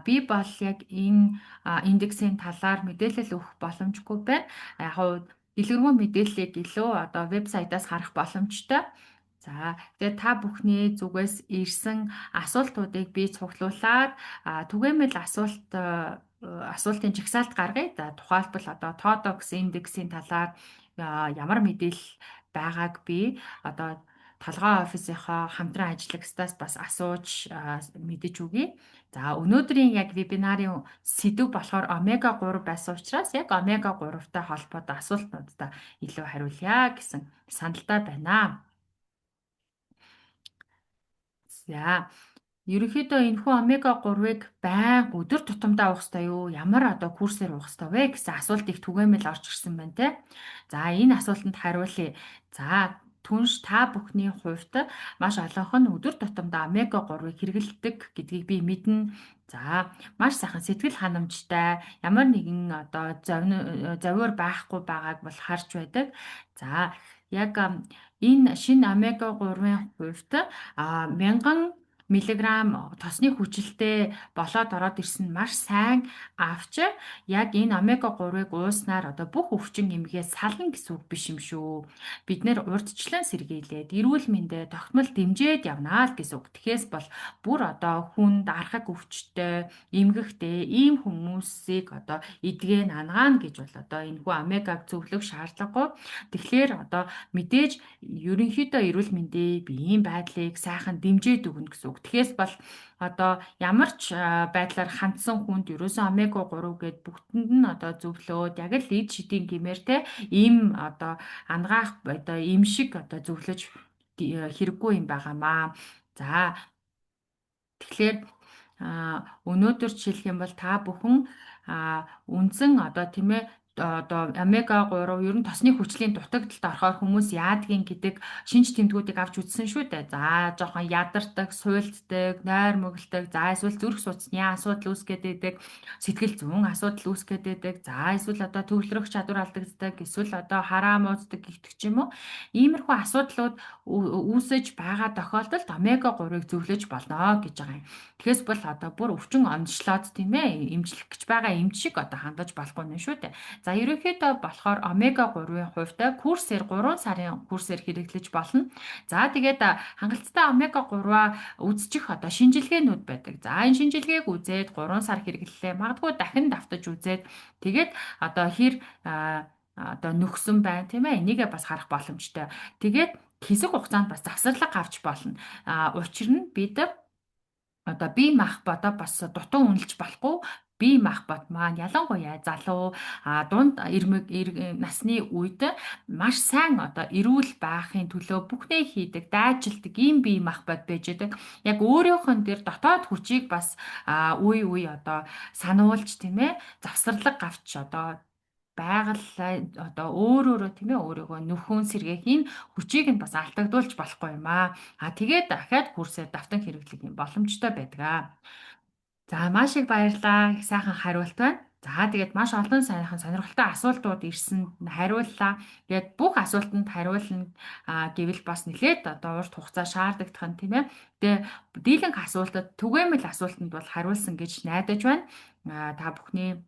Би бол яг энэ индексийн талаар мэдээлэл өгөх боломжгүй байна. Яг нь дэлгэрэнгүй мэдээллийг илүү одоо вебсайтаас харах боломжтой. За, тэгээд та бүхний зүгээс ирсэн асуултуудыг би цуглуулад түгээмэл асуултын жагсаалт гаргая. За, тухайлбал одоо Totox индексийн талаар ямар мэдээлэл байгааг би одоо толгой офисынхоо хамтран ажиллагчдаас бас асууж мэдэж өгье. За өнөөдрийн яг вебинарын сэдэв болохоор омега 3 байсан учраас яг омега 3-тай холбоотой асуултнуудаа илүү хариулъя гэсэн саналтай байна. За ерөнхийдөө энэхүү омега 3-ыг байнга өдөр тутамдаа уух ёстой юу? Ямар одоо курсээр уух ёстой вэ гэсэн асуулт их түгээмэл орж ирсэн байна те. За энэ асуултанд хариулъя. За түнш та бүхний хувьд маш олонх нь өдөр тутамдаа омега 3-ыг хэрэглэдэг гэдгийг би мэднэ. За маш сайхан сэтгэл ханамжтай ямар нэгэн одоо зовиор байхгүй байгааг бол харж байдаг. За яг энэ шинэ омега 3-ын хувьд 1000 миллиграмм тосны хүчилтэй болоод ороод ирсэн маш сайн авч яг энэ омега 3-ыг ууснаар одоо бүх өвчин эмгээ сална гэсэн үг биш юм шүү. Бид нэр урьдчилан сэргийлээд эрүүл мэндэ тогтмол дэмжиж явнаа л гэсэн үг. Тэгэхээс бол бүр одоо хүнд архаг өвчтэй, эмгэгтэй ийм хүмүүсийг одоо эдгэн ангаана гэж бол одоо энэхүү омегаг зөвлөх шаардлагагүй. Тэгэхээр одоо мэдээж ерөнхийдөө эрүүл мэндийн биеийн байдлыг сайхан дэмжиж өгнө гэсэн үг. Тэгэхээс бол одоо ямар ч байдлаар хандсан хүнд ерөөсөн омега 3 гээд бүгдэнд нь одоо зөвлөөд яг л эд шидийн гэмээр те ийм одоо ангаах одоо ийм шиг одоо зөвлөж хэрэггүй юм байгаамаа. За тэгэхээр өнөөдөр жишээлх юм бол та бүхэн үндсэн одоо тийм ээ одоо омега 3 ер нь тосны хүчлийн дутагдалд орохоор хүмүүс яадгийн гэдэг шинж тэмдгүүдийг авч үзсэн шүү дээ. За жоохон ядардаг, суйлддаг, нойр мөглөдөг, за эсвэл зүрх судасны асуудал үүсгээд идэг, сэтгэл зүйн асуудал үүсгээд идэг, за эсвэл одоо төвлөрөх чадвар алдагддаг, эсвэл одоо хараа мууддаг гихт ч юм уу. Иймэрхүү асуудлууд үүсэж байгаа тохиолдолд омега 3-ыг зөвлөж болно гэж байгаа юм. Тэгээс бол одоо бүр өвчин онцлоод тийм ээ эмчлэх гэж байгаа эмч шиг одоо хандаж болохгүй нэ шүү дээ. За ерөнхийдөө болохоор омега 3-ын хувьтай курсээр 3 сарын курсээр хэрэглэж болно. За тэгээд хангалттай омега 3-аа үзчих одоо шинжилгээнүүд байдаг. За энэ шинжилгээг үзээд 3 сар хэрэглэлээ магадгүй дахин давтаж үзээд тэгээд одоо хэр одоо нөхсөн байна тийм ээ энийгээ бас харах боломжтой. Тэгээд хэсэг хугацаанд бас завсарлага авч болно. Учир нь бид одоо бие махбодоо бас дутуу үнэлж болохгүй бие махбод маань ялангуяа залуу дунд насны үед маш сайн одоо эрүүл байхын төлөө бүхнээ хийдэг, дайжилдаг ийм бие махбод байж байгаа. Яг өөрийнхөө дээр дотоод хүчийг бас үе үе одоо сануулж тийм ээ завсарлага авч одоо байгаль одоо өөрөөрөө тийм ээ өөрийгөө нөхөн сэргээхийн хүчийг нь бас алдагдуулж болохгүй юм аа. Тэгээд дахиад курсээ давтан хэрэглэх юм боломжтой байдаг. За маш их баярлалаа. Их сайхан хариулт байна. За тэгээд маш олон сайхан сонирхолтой асуултууд ирсэн хариуллаа. Тэгээд бүх асуултанд хариулна гэвэл бас нэлээд одоо урт хугацаа шаардагдах нь тийм ээ. Тэгээд дийлэнх асуултад түгээмэл асуултанд бол хариулсан гэж найдаж байна. Та бүхний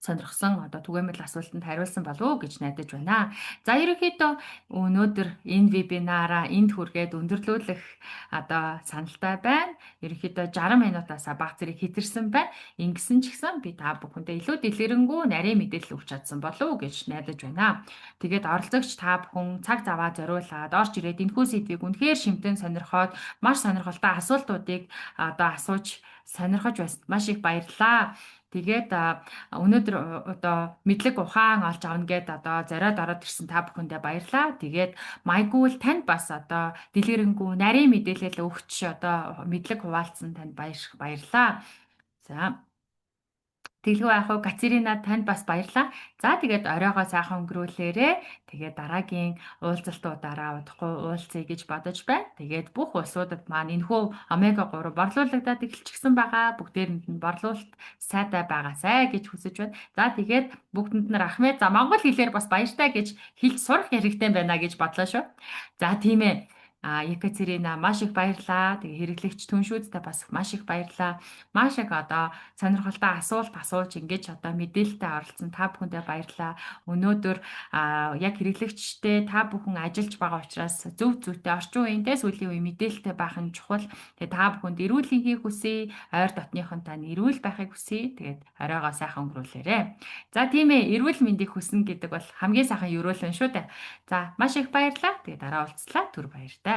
сонирхсан одоо түгээмэл асуултанд хариулсан болов уу гэж найдаж байна. За ерөнхийдөө өнөөдөр энэ вебинараа энд хүргээд өндөрлүүлэх одоо саналтай байна. Ерөнхийдөө 60 минутаас бага зэрэг хэтэрсэн байна. Ингэсэн ч гэсэн би та бүхэндээ илүү дэлгэрэнгүй нарийн мэдээлэл өгч чадсан болов уу гэж найдаж байна. Тэгээд оролцогч та бүхэн цаг заваа зориулаад орж ирээд энэхүү сэдвийг үнэхээр шимтэн сонирхоод маш сонирхолтой асуултуудыг одоо асууж сонирхож байсан. Маш их баярлалаа. Тэгээд өнөөдөр одоо мэдлэг ухаан олж авна гэд одоо зориод ороод ирсэн та бүхэндээ баярлалаа. Тэгээд Майгуул танд бас одоо дэлгэрэнгүй нарийн мэдээлэл өгч одоо мэдлэг хуваалцсан танд баярлалаа. За Тэглгүй яах вэ? Катерина танд бас баярлалаа. За тэгээд оройгоо сайхан өнгөрүүлээрэ. Тэгээд дараагийн уулзалтуудаараа удахгүй уулзъя гэж бодож байна. Тэгээд бүх улсуудад маань энэхүү омега 3 борлуулагдаад эхэлчихсэн байгаа. Бүгдээрэнд нь борлуулалт сайтай байгаасай гэж хүсэж байна. За тэгээд бүгдэнд нь Ахмед за монгол хэлээр бас баяртай гэж хэлж сурах хэрэгтэй байна гэж бодлоо шүү. За тийм ээ. Екатерина маш их баярлалаа. Тэгээ хэрэглэгч түншүүдтэй бас маш их баярлалаа. Маш их одоо сонирхолтой асуулт асууж ингэж одоо мэдээлэлтэй оролцсон та бүхэндээ баярлалаа. Өнөөдөр яг хэрэглэгчтэй та бүхэн ажиллаж байгаа учраас зөв зүйтэй орчин үеийнтэй сүүлийн үе мэдээлэлтэй байх нь чухал. Тэгээ та бүхэнд эрүүл хинхийг хүсье. Ойр дотныхон тань эрүүл байхыг хүсье. Тэгээд оройгоо сайхан өнгөрүүлээрэ. За тийм ээ, эрүүл мэндийг хүснэ гэдэг бол хамгийн сайхан ерөөлөн шүү дээ. За маш их баярлалаа. Тэгээ дараа уулзлаа. Түр баяртай.